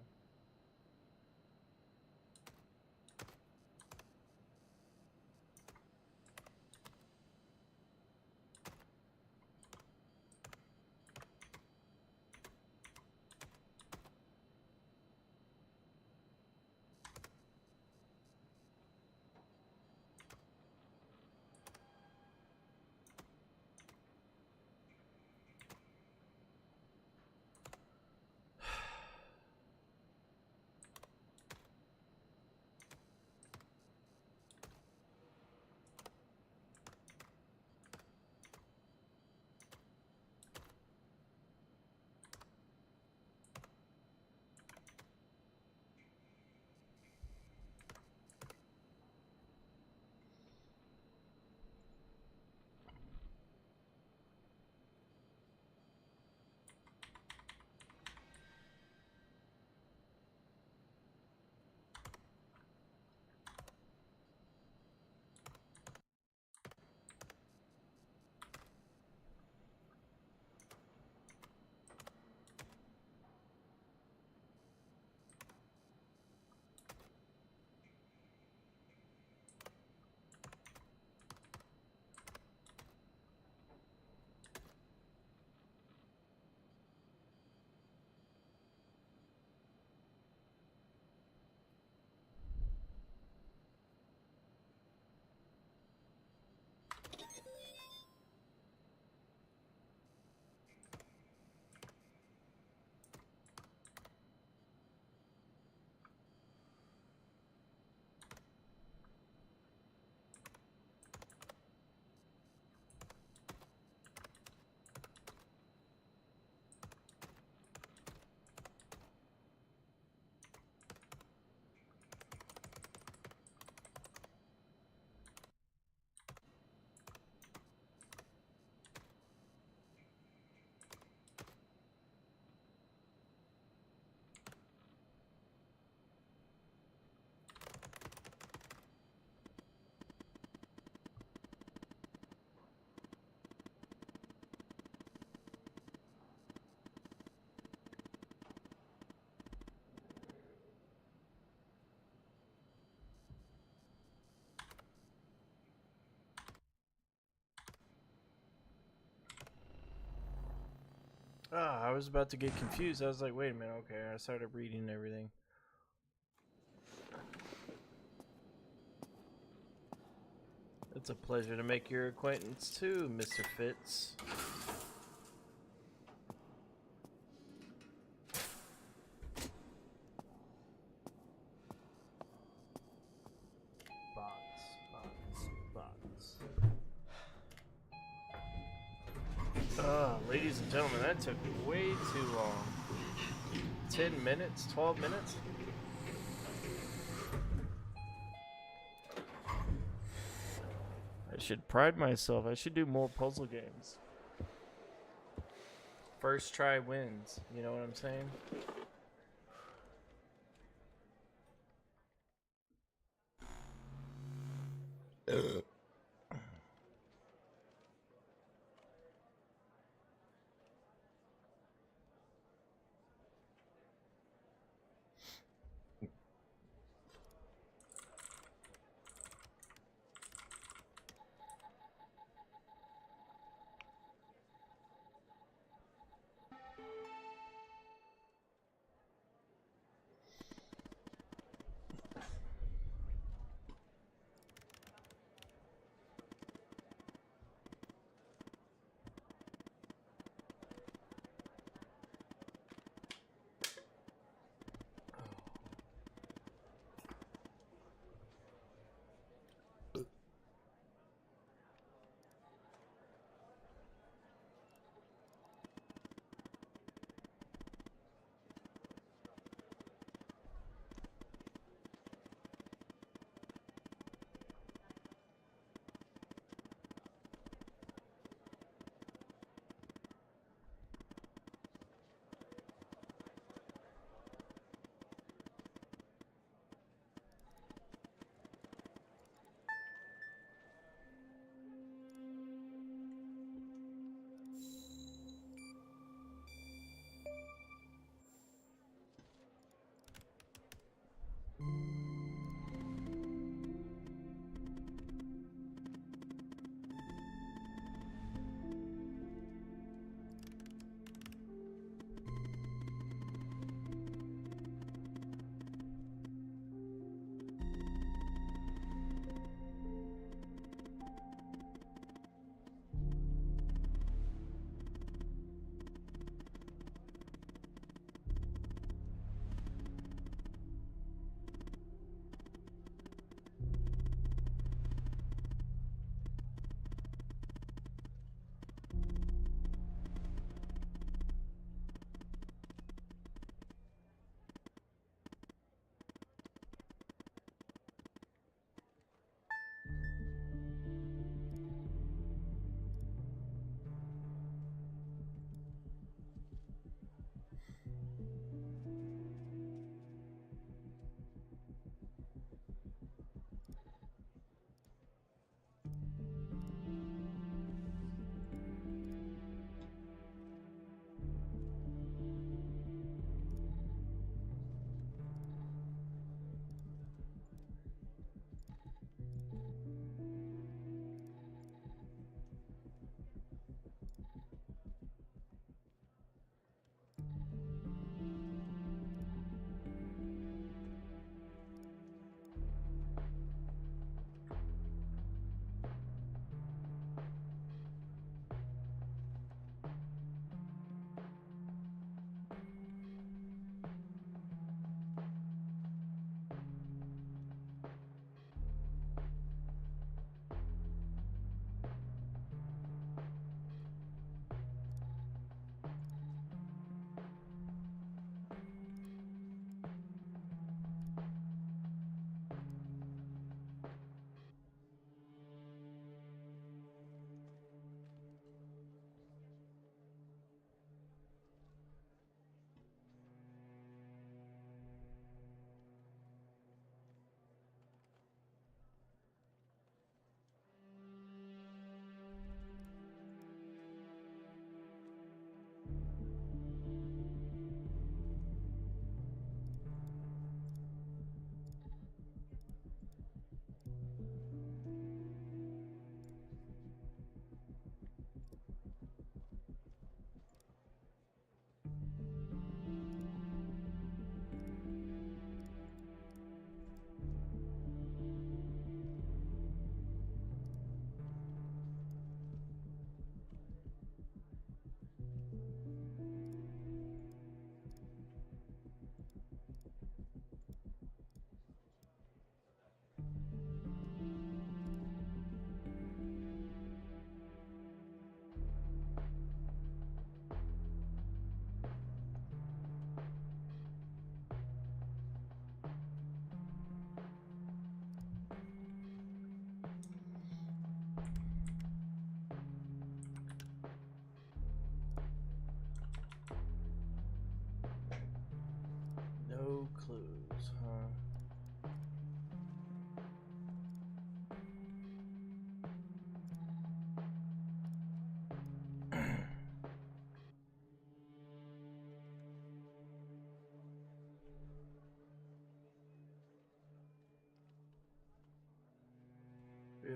Ah, I was about to get confused. I was like, wait a minute, okay. I started reading everything. It's a pleasure to make your acquaintance too, Mr. Fitz. Ladies and gentlemen, that took way too long. 10 minutes? 12 minutes? I should pride myself. I should do more puzzle games. First try wins. You know what I'm saying?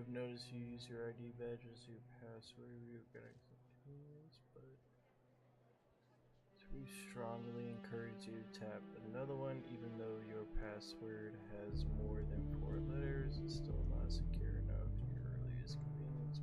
have noticed you use your ID badge as your password. We've got acceptance, but we strongly encourage you to tap another one, even though your password has more than 4 letters. It's still not secure enough to your earliest convenience.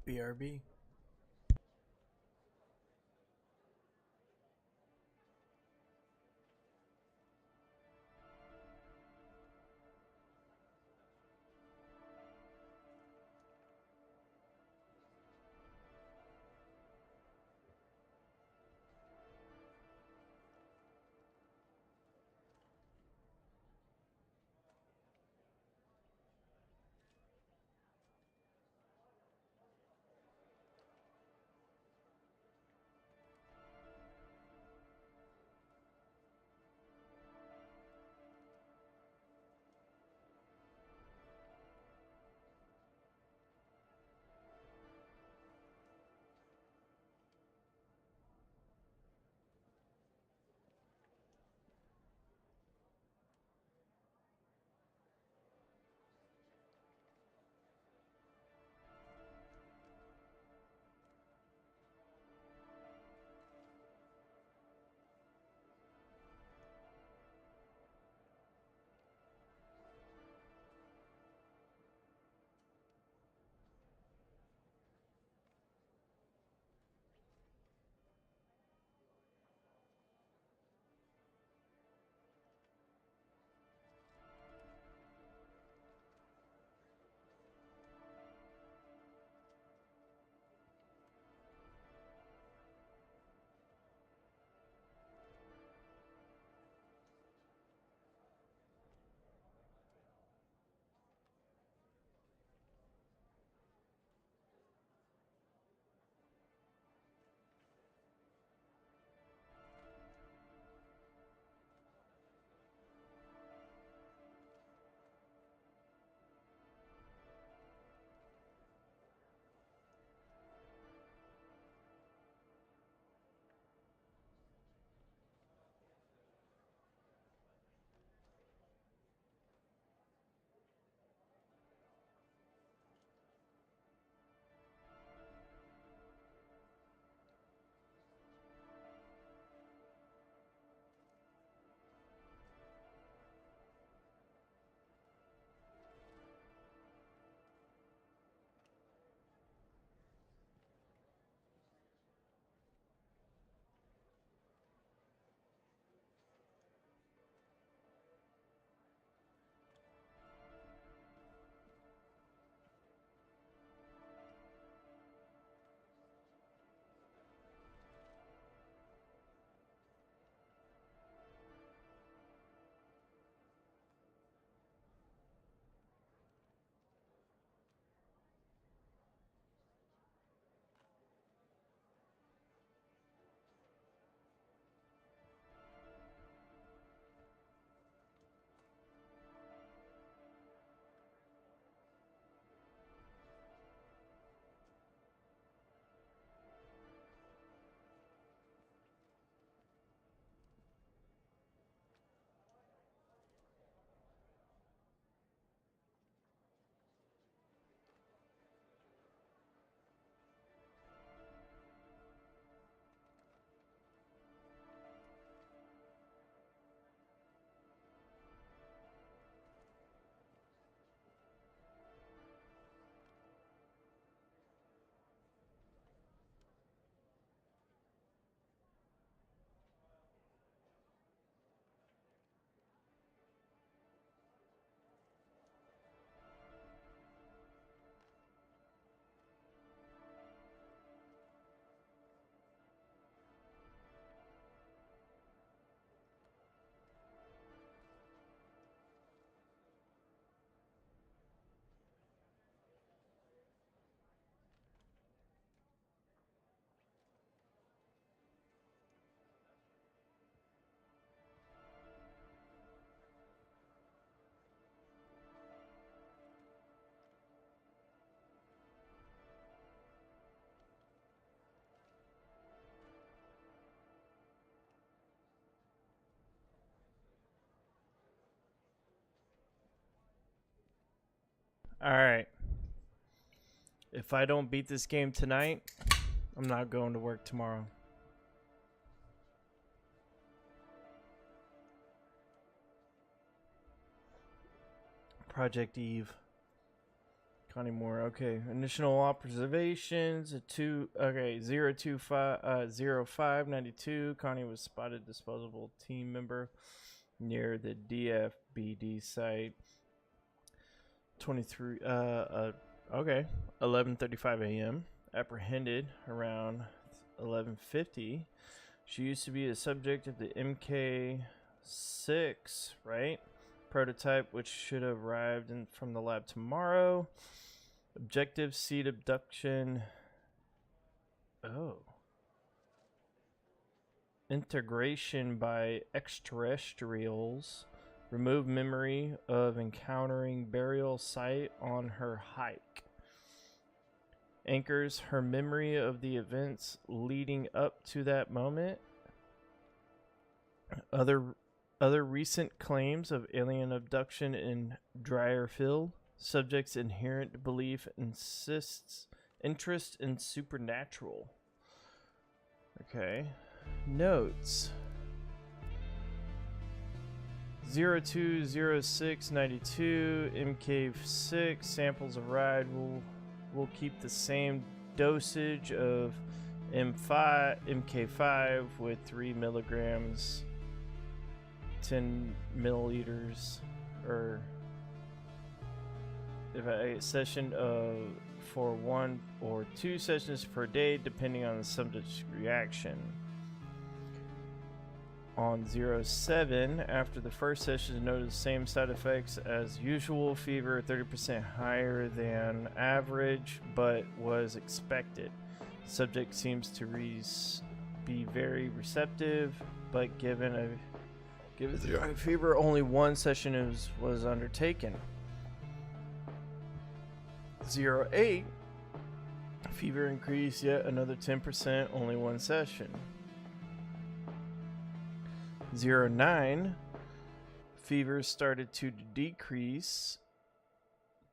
BRB. All right. If I don't beat this game tonight, I'm not going to work tomorrow. Project Eve. Connie Moore. Okay. Initial observations. 02592. Connie was spotted disposable team member near the DFBD site. 11:35 a.m. Apprehended around 11:50. She used to be a subject of the MK6, right? Prototype, which should have arrived from the lab tomorrow. Objective seed abduction. Oh. Integration by extraterrestrials. Remove memory of encountering burial site on her hike. Anchors her memory of the events leading up to that moment. Other recent claims of alien abduction in Dryerfield. Subject's inherent belief insists interest in supernatural. Okay. Notes. 020692 MK6 samples arrived. We'll keep the same dosage of MK5 with 3 milligrams, 10 milliliters, or if a session for 1 or 2 sessions per day, depending on the subject's reaction. On 07, after the first session, noted the same side effects as usual. Fever 30% higher than average, but was expected. Subject seems to be very receptive, but given a fever, only 1 session was undertaken. 08, fever increased yet another 10%, only 1 session. 09, fever started to decrease.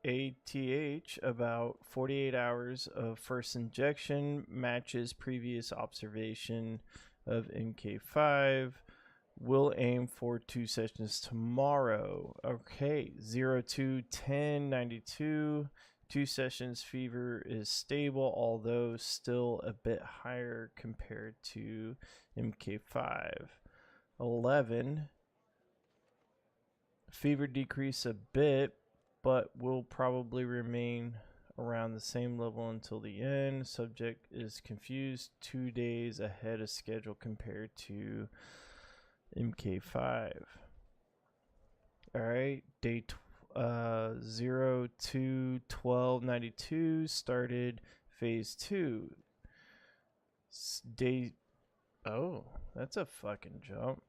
ATH about 48 hours of first injection matches previous observation of MK5. We'll aim for 2 sessions tomorrow. Okay, 021092. 2 sessions, fever is stable, although still a bit higher compared to MK5. 11, fever decrease a bit, but will probably remain around the same level until the end. Subject is confused, 2 days ahead of schedule compared to MK5. All right, day 021292 started phase 2. Day, oh, that's a fucking jump.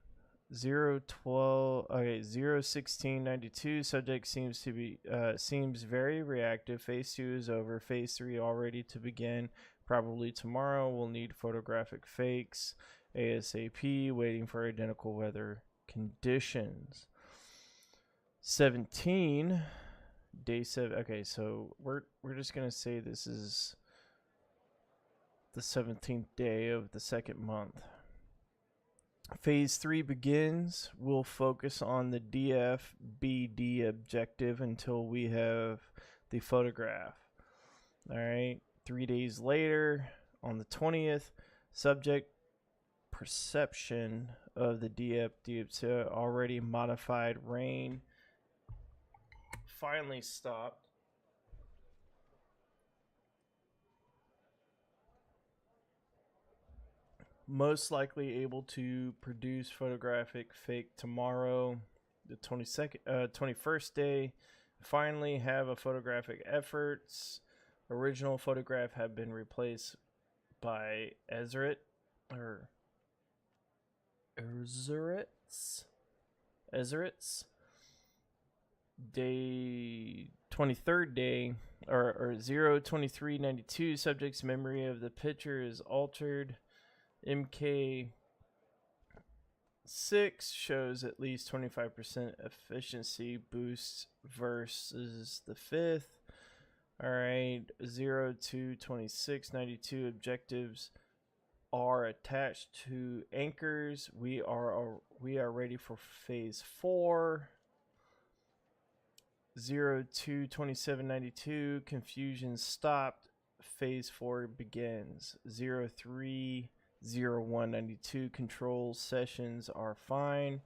01692 subject seems very reactive. Phase 2 is over. Phase 3 all ready to begin. Probably tomorrow. We'll need photographic fakes ASAP. Waiting for identical weather conditions. 17, day 7. Okay, so we're just gonna say this is the 17th day of the 2nd month. Phase 3 begins. We'll focus on the DFBD objective until we have the photograph. All right. 3 days later, on the 20th, subject perception of the DFBD already modified rain finally stopped. Most likely able to produce photographic fake tomorrow, the 21st day. Finally have a photographic efforts. Original photograph have been replaced by Ezrit. Day 23rd day or 02392 subject's memory of the picture is altered. MK 6 shows at least 25% efficiency boost versus the 5th. All right, 0 to 26, 92 objectives are attached to anchors. We are ready for phase 4. 0 to 27, 92 confusion stopped. Phase 4 begins. 03 01 92 control sessions are fine.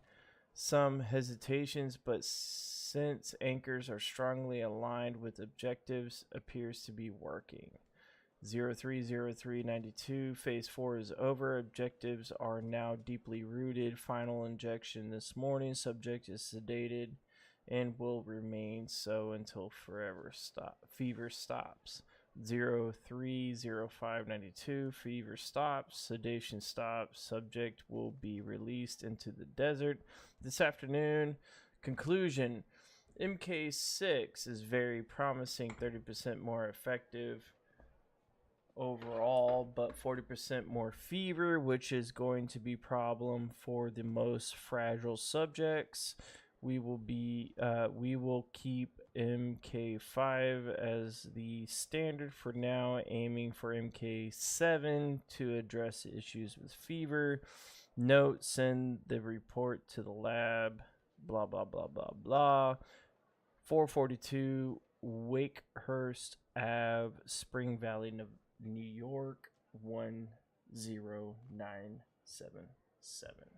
Some hesitations, but since anchors are strongly aligned with objectives, appears to be working. 030392 phase 4 is over. Objectives are now deeply rooted. Final injection this morning. Subject is sedated and will remain so until fever stops. 030592 fever stops, sedation stops. Subject will be released into the desert this afternoon. Conclusion: MK6 is very promising, 30% more effective overall, but 40% more fever, which is going to be a problem for the most fragile subjects. We will keep MK5 as the standard for now, aiming for MK7 to address issues with fever. Note: send the report to the lab. Blah blah blah blah blah. 442 Wakehurst Ave, Spring Valley, New York 10977.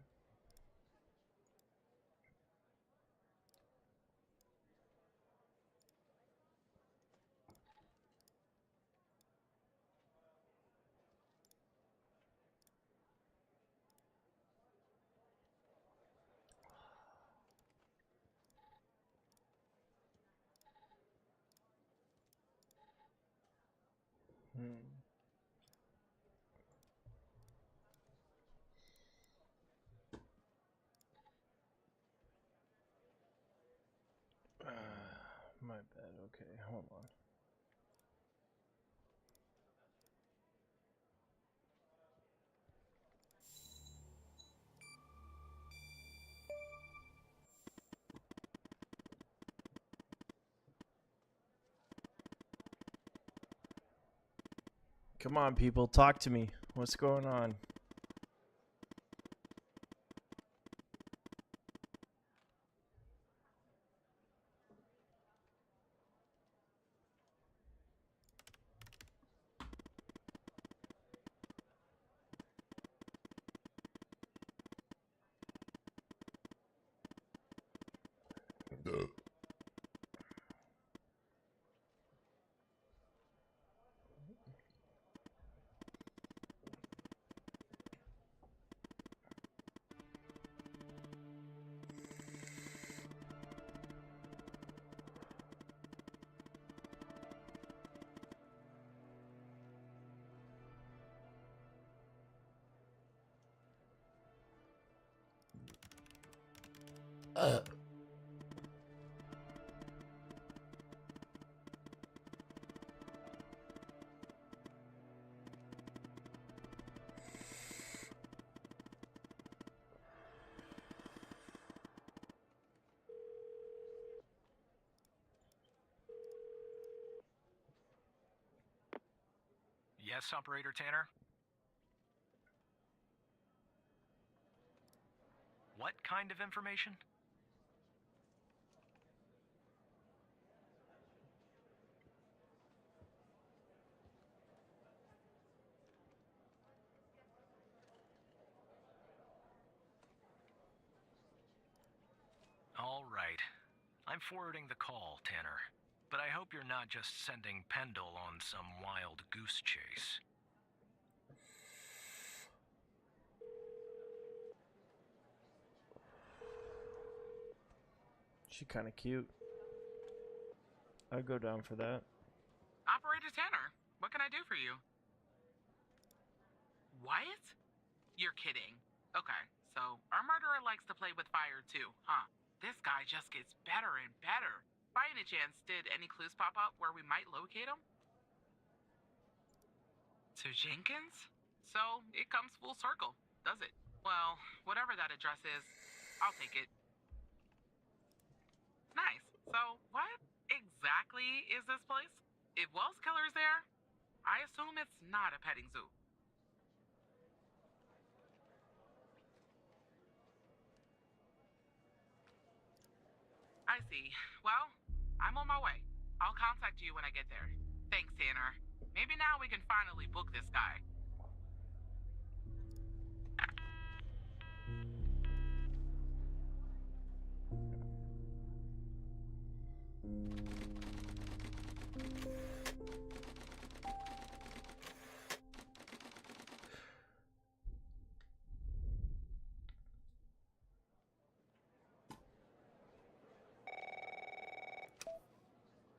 My bad. Okay, hold on. Come on, people, talk to me. What's going on? Yes, Operator Tanner? What kind of information? All right. I'm forwarding the call, Tanner. But I hope you're not just sending Pendle on some wild goose chase. She kind of cute. I'd go down for that. Operator Tanner, what can I do for you? What? You're kidding. Okay, so our murderer likes to play with fire too, huh? This guy just gets better and better. By any chance, did any clues pop up where we might locate him? To Jenkins? So, it comes full circle, does it? Well, whatever that address is, I'll take it. Nice. So, what exactly is this place? If Wells Killer's there, I assume it's not a petting zoo. I see. Well, I'm on my way. I'll contact you when I get there. Thanks, Tanner. Maybe now we can finally book this guy.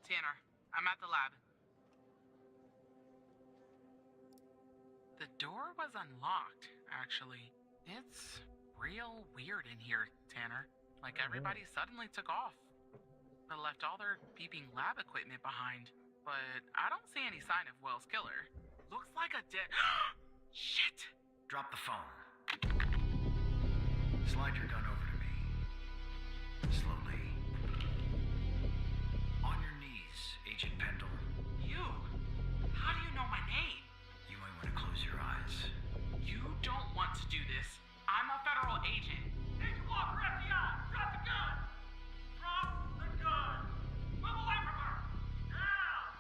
Tanner, I'm at the lab. The door was unlocked, actually. It's real weird in here, Tanner. Like everybody suddenly took off. But left all their beeping lab equipment behind. But I don't see any sign of Wells Killer. Looks like a dead. Shit! Drop the phone. Slide your gun over to me. Slowly. On your knees, Agent Pendle. You? How do you know my name? You might want to close your eyes. You don't want to do this. I'm a federal agent. Agent Walker, FBI! Drop the gun! Drop the gun! Move away from her! Now!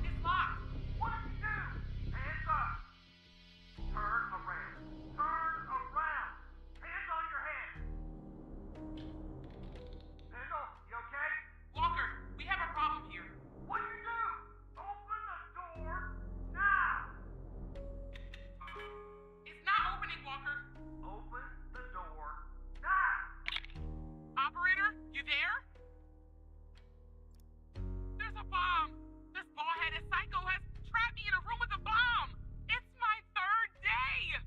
It's locked. What did you do? Hands up! Turn around! Turn around! Hands on your head! Pendle, you okay? Walker, we have a problem here. What do you do? Open the door now! It's not opening, Walker. Open the door now! Operator, you there? There's a bomb. This bald-headed psycho has trapped me in a room with a bomb. It's my third day.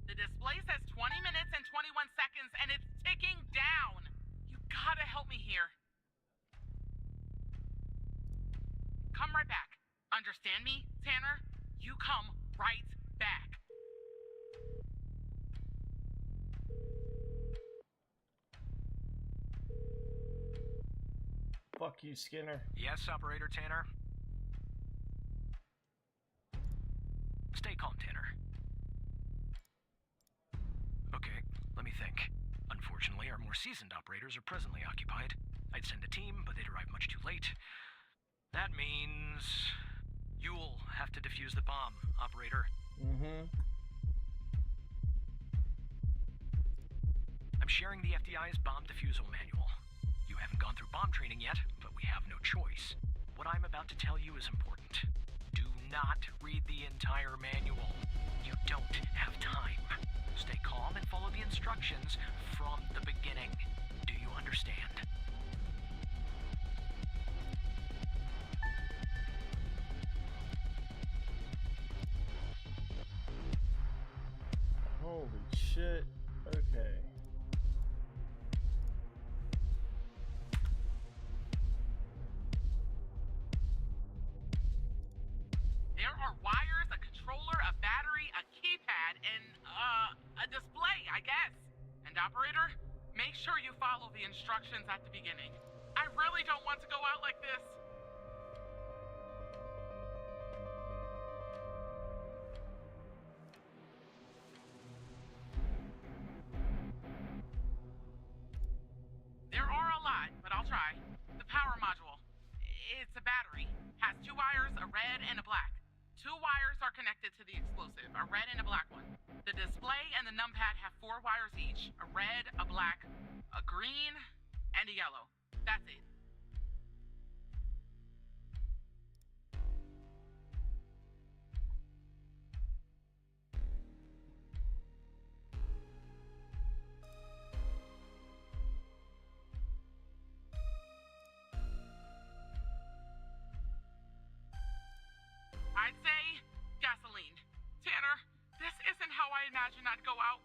The display says 20 minutes and 21 seconds, and it's ticking down. You gotta help me here. Come right back. Understand me, Tanner? You come right back. Fuck you, Skinner. Yes, Operator Tanner? Stay calm, Tanner. Okay, let me think. Unfortunately, our more seasoned operators are presently occupied. I'd send a team, but they'd arrive much too late. That means you'll have to defuse the bomb, Operator. Mm-hmm. I'm sharing the FDI's bomb defusal manual. You haven't gone through bomb training yet, but we have no choice. What I'm about to tell you is important. Do not read the entire manual. You don't have time. Stay calm and follow the instructions from the beginning. Do you understand? Holy shit. Okay. There are wires, a controller, a battery, a keypad, and, a display, I guess. And operator, make sure you follow the instructions at the beginning. I really don't want to go out like this. There are a lot, but I'll try. The power module. It's a battery. Has two wires, a red and a black. Two wires are connected to the explosive, a red and a black one. The display and the numpad have 4 wires each, a red, a black, a green, and a yellow. That's it. I'd say gasoline. Tanner, this isn't how I imagined I'd go out.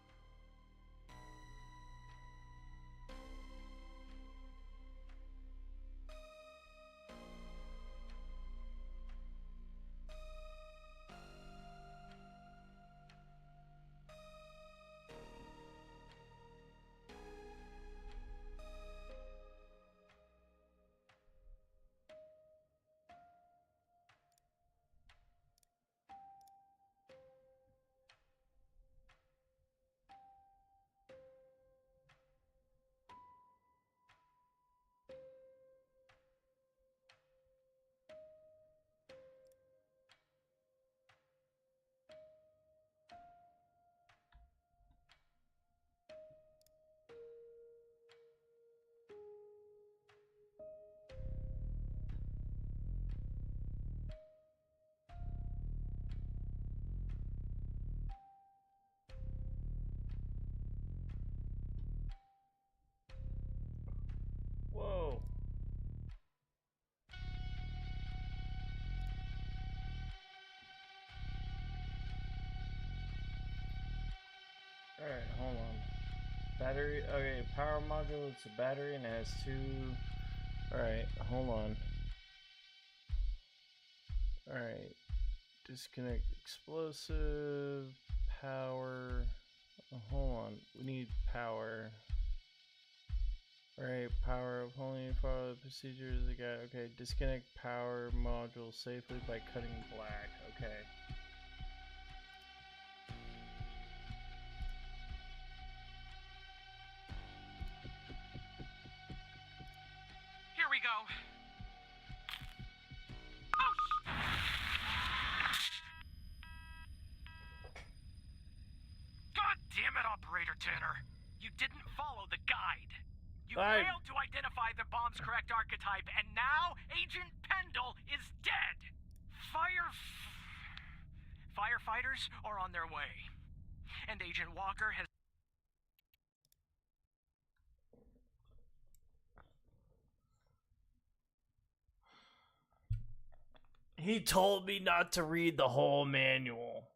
Alright, hold on. Battery, okay, power module, it's a battery and it has two. Alright, hold on. Alright. Disconnect explosive, power. Oh, hold on, we need power. Alright, power of only follow the procedures. Okay, disconnect power module safely by cutting black. Okay. Here we go. God damn it, Operator Tanner! You didn't follow the guide. You I- failed to identify the bomb's correct archetype, and now Agent Pendle is dead. Firefighters are on their way, and Agent Walker has. He told me not to read the whole manual.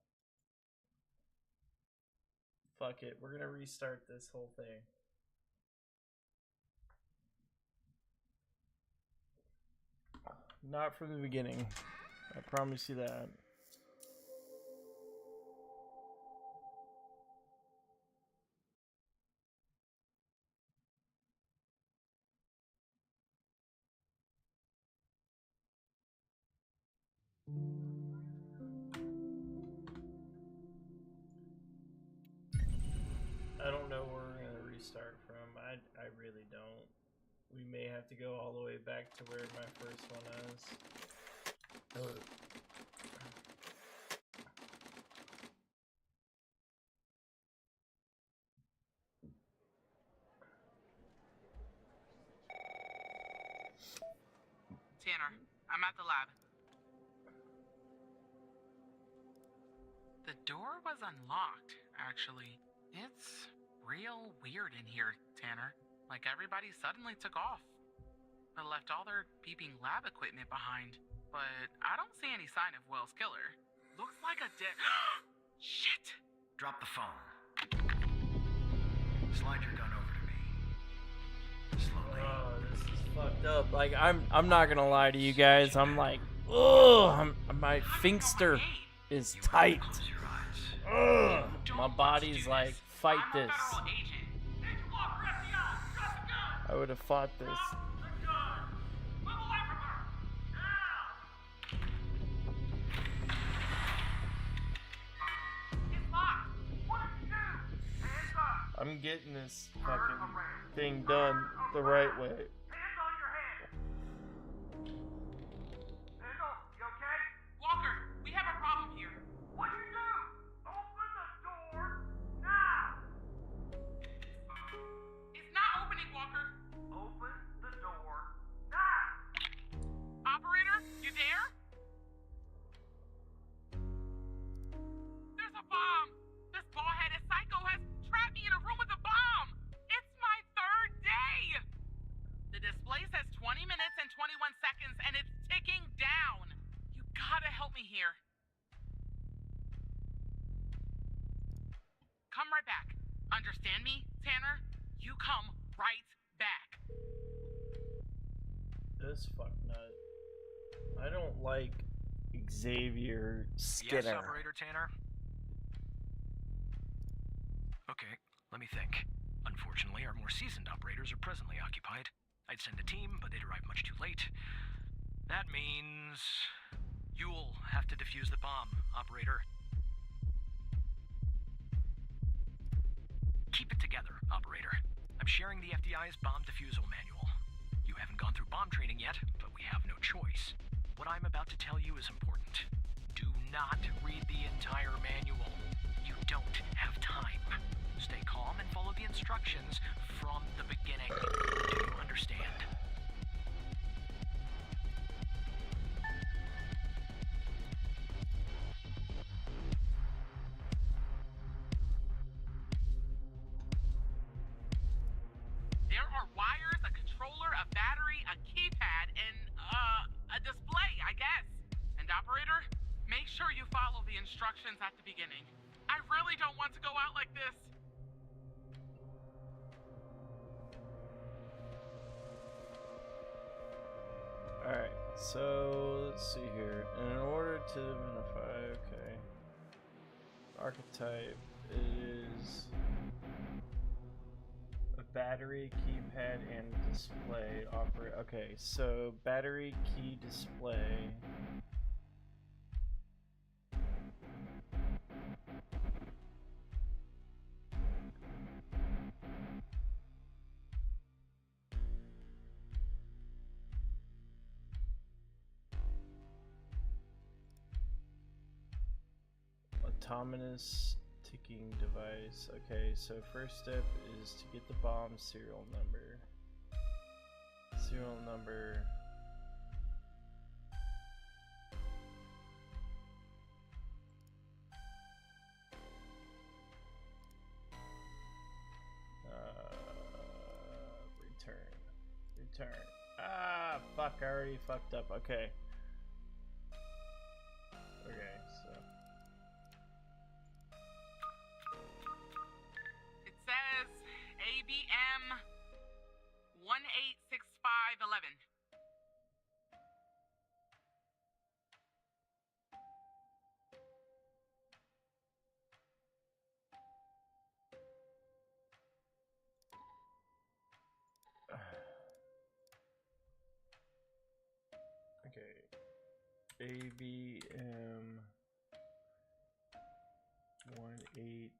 Fuck it, we're gonna restart this whole thing. Not from the beginning. I promise you that. I don't know where we're gonna restart from. I really don't. We may have to go all the way back to where my first one is. Ugh. Tanner, I'm at the lab. The door was unlocked, actually. It's real weird in here, Tanner. Like everybody suddenly took off. They left all their beeping lab equipment behind. But I don't see any sign of Will's killer. Looks like a dead. Shit! Drop the phone. Slide your gun over to me. Slowly. Oh, this is fucked up. Like I'm not gonna lie to you guys. I'm like, ugh. My finkster is You want to tight. close your eyes. Ugh. My body's like, fight I'm a this. federal agent. Agent Walker, FBI, drop the gun! I would have fought this. Drop the gun! Move away from her! Now! It's locked. What did you do? Hands up! I'm getting this fucking thing done the right way. Hands on your head! Pendle, you okay? Walker, we have a problem here. What'd you do? Open the door now! It's not opening, Walker. Open the door now! Operator, you there? There's a bomb! This bald-headed psycho has trapped me in a room with a bomb! It's my third day! The display says 20 minutes and 21 seconds, and it's ticking down! You gotta help me here. Come right back. Understand me, Tanner? You come right back. This fucknut. I don't like Xavier Yes, Skinner. Operator Tanner? Okay, let me think. Unfortunately, our more seasoned operators are presently occupied. I'd send a team, but they'd arrive much too late. That means you'll have to defuse the bomb, Operator. Keep it together, Operator. I'm sharing the FDI's bomb defusal manual. You haven't gone through bomb training yet, but we have no choice. What I'm about to tell you is important. Do not read the entire manual. You don't have time. Stay calm and follow the instructions from the beginning. Do you understand? There are wires, a controller, a battery, a keypad, and, a display, I guess. And operator, make sure you follow the instructions at the beginning. I really don't want to go out like this. So let's see here. In order to minify, okay. Archetype is a battery, keypad, and display. Okay, so battery, key, display. Autonomous ticking device. Okay, so first step is to get the bomb serial number. Serial number. Return. Ah, fuck, I already fucked up. Okay. Okay, so. It says ABM 186511. Okay. ABM 18.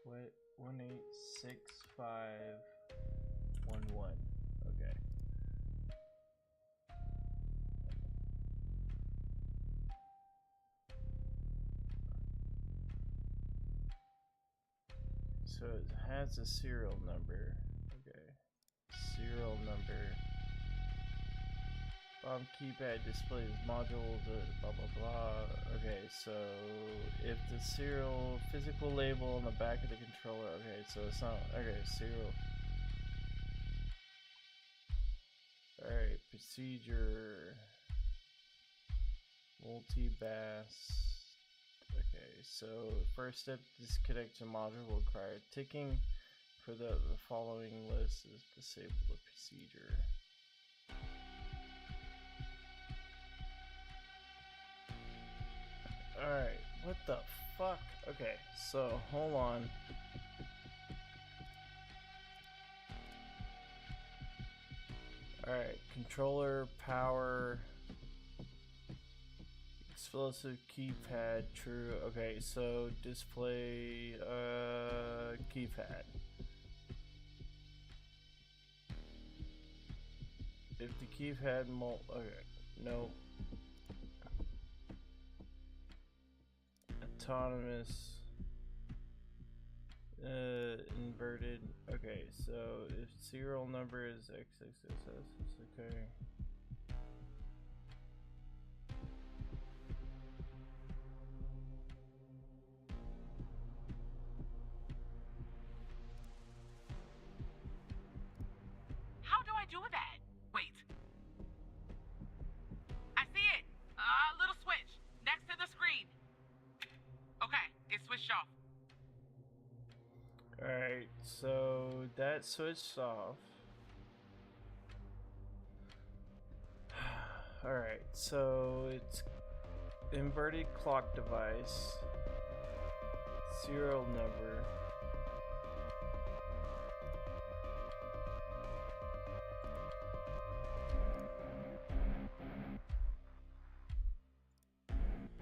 What? 186511. Okay. So it has a serial number. Okay. Serial number. Bomb keypad displays modules, blah blah blah. Okay, so if the serial physical label on the back of the controller, okay, so it's not, okay, serial. Alright, procedure. Multi-bass. Okay, so first step, disconnect the module will require ticking. For the following list is disable the procedure. Alright, what the fuck? Okay, so hold on. Alright, controller, power, explosive keypad, true. Okay, so display, keypad. If the keypad okay, no. Autonomous, inverted. Okay, so if serial number is XXSS, it's okay. How do I do that? Wait. I see it. Little switch next to the screen. Okay, it's switched off. Alright, so that switched off. Alright, so it's inverted clock device, serial number.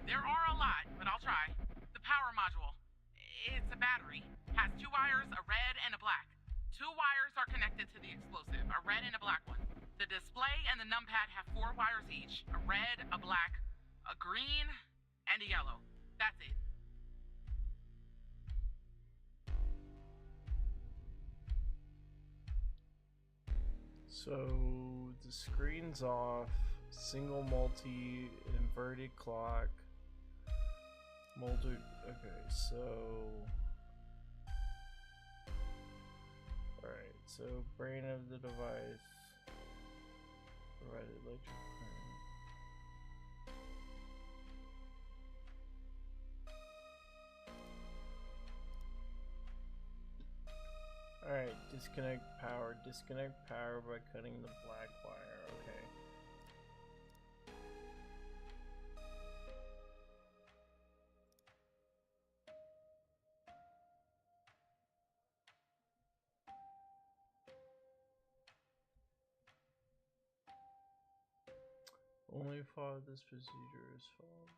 There are a lot, but I'll try. The power module. It's a battery. Has two wires, a red and a black. Two wires are connected to the explosive, a red and a black one. The display and the numpad have 4 wires each, a red, a black, a green, and a yellow. That's it. So the screen's off, single multi, inverted clock, molded. Okay, so alright, so brain of the device, provided electric current. Alright, disconnect power. Disconnect power by cutting the black wire. Okay. Only follow this procedure as follows.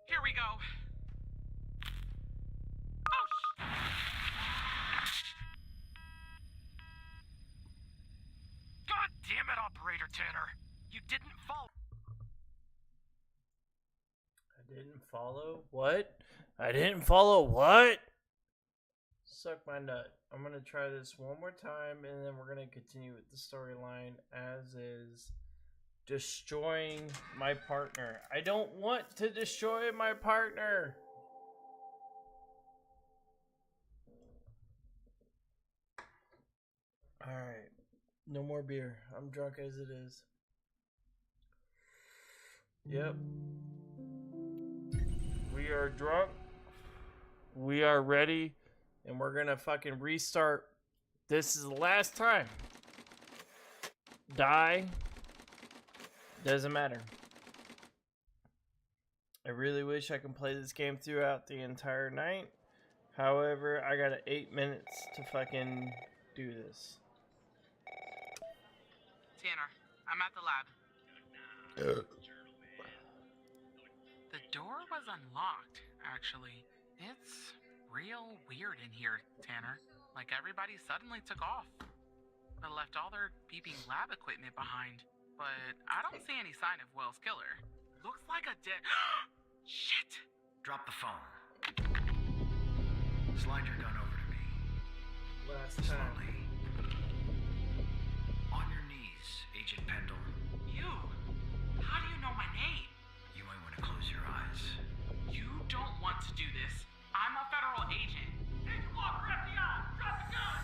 Here we go. Oh, God damn it, Operator Tanner! You didn't follow. I didn't follow? What? I didn't follow what? Suck my nut. I'm gonna try this one more time and then we're gonna continue with the storyline as is. Destroying my partner. I don't want to destroy my partner. Alright. No more beer. I'm drunk as it is. Yep. We are drunk. We are ready. And we're gonna fucking restart. This is the last time. Die. Doesn't matter. I really wish I could play this game throughout the entire night. However, I got 8 minutes to fucking do this. Tanner, I'm at the lab. The door was unlocked, actually. It's real weird in here, Tanner. Like everybody suddenly took off. They left all their beeping lab equipment behind. But I don't see any sign of Will's killer. Looks like a dead... Shit! Drop the phone. Slide your gun over to me. Last time. Slowly. On your knees, Agent Pendle. You? How do you know my name? You might want to close your eyes. You don't want to do this. I'm a federal agent. Agent Walker, FBI! Drop the gun!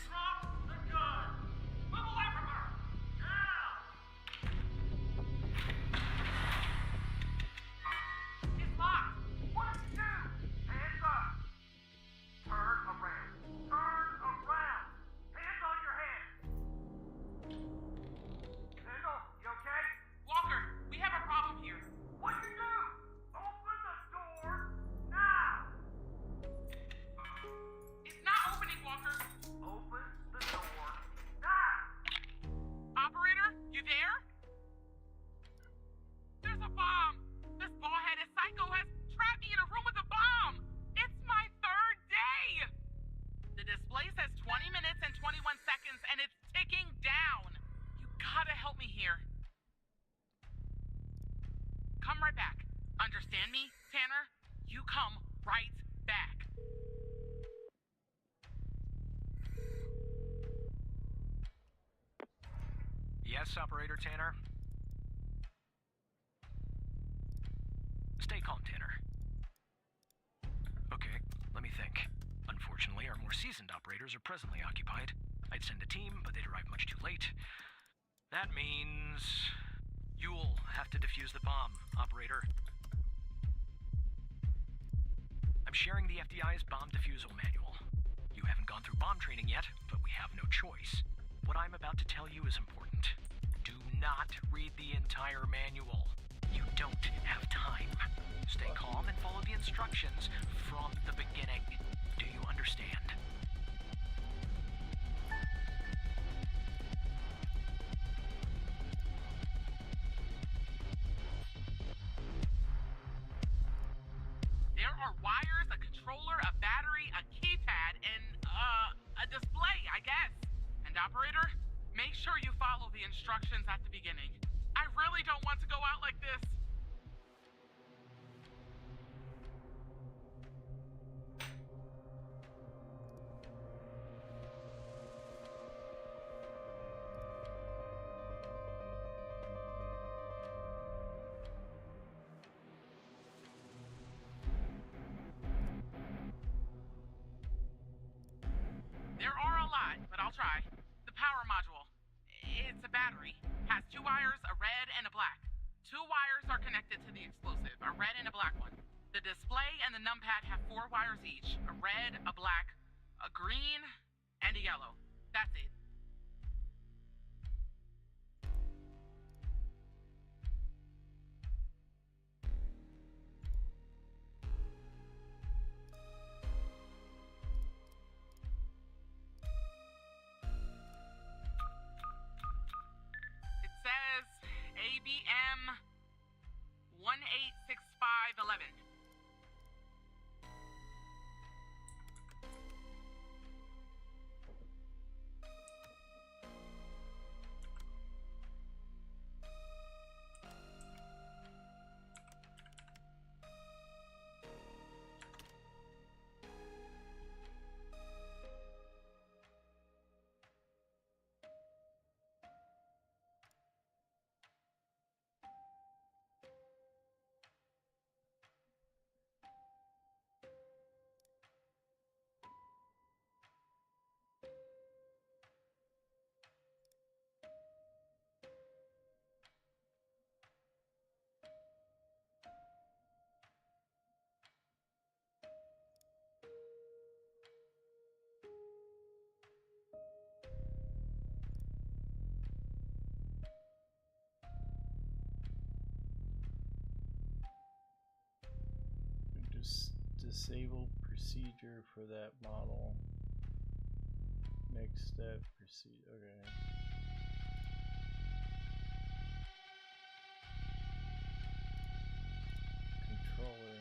Drop the gun! Move away from her! Now! It's locked. What did you do? Hands up! Turn around! Turn around! Hands on your head! Kendall, you okay? Walker, we have a problem here. What you do? Open the door now! It's not opening, Walker. Open the door now! Operator, you there? There's a bomb. This ball-headed psycho has trapped me in a room with a bomb. It's my third day. The display says 20 minutes and 21 seconds, and it's ticking down. You gotta help me here. Come right back. Understand me, Tanner? You come right back. Yes, Operator Tanner? Stay calm, Tanner. Okay, let me think. Unfortunately, our more seasoned operators are presently occupied. I'd send a team, but they'd arrive much too late. That means... you'll have to defuse the bomb, Operator. I'm sharing the FDI's bomb defusal manual. You haven't gone through bomb training yet, but we have no choice. What I'm about to tell you is important. Do not read the entire manual. You don't have time. Stay calm and follow the instructions from the beginning. Do you understand? There are wires, a controller, a battery, a keypad, and, a display, I guess. And operator, make sure you follow the instructions at the beginning. I really don't want to go out like this. I'll try. The power module. It's a battery. Has 2 wires, a red and a black. 2 wires are connected to the explosive, a red and a black one. The display and the numpad have 4 wires each, a red, a black, a green, and a yellow. That's it. It says ABM 186511. Just disable procedure for that model. Next step, proceed. Okay. Controller.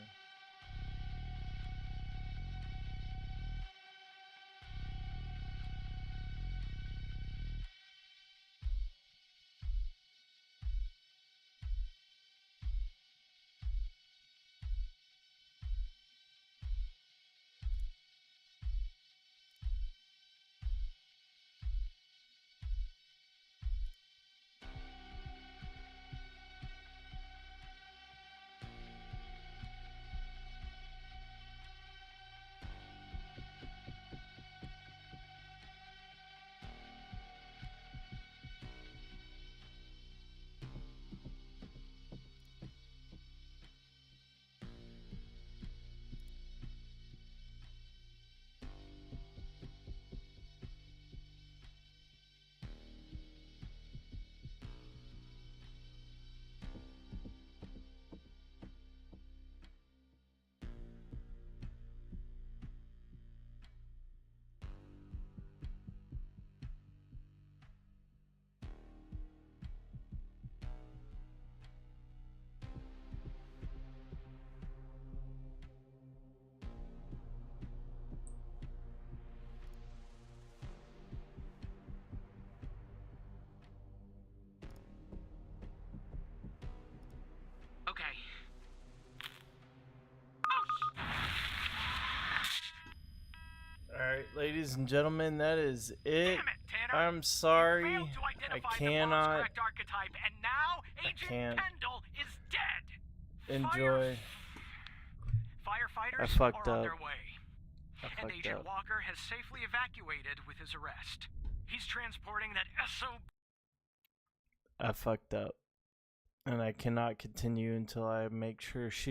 Okay. Alright, ladies and gentlemen, that is it. Damn it, Tanner. I'm sorry. You failed to I identify the bomb's cannot correct archetype, and now Agent can't Kendall is dead. enjoy. Firefighters I fucked are on up. their way. I And fucked Agent up. Walker has safely evacuated with his arrest. He's transporting that SOB. I fucked up. And I cannot continue until I make sure she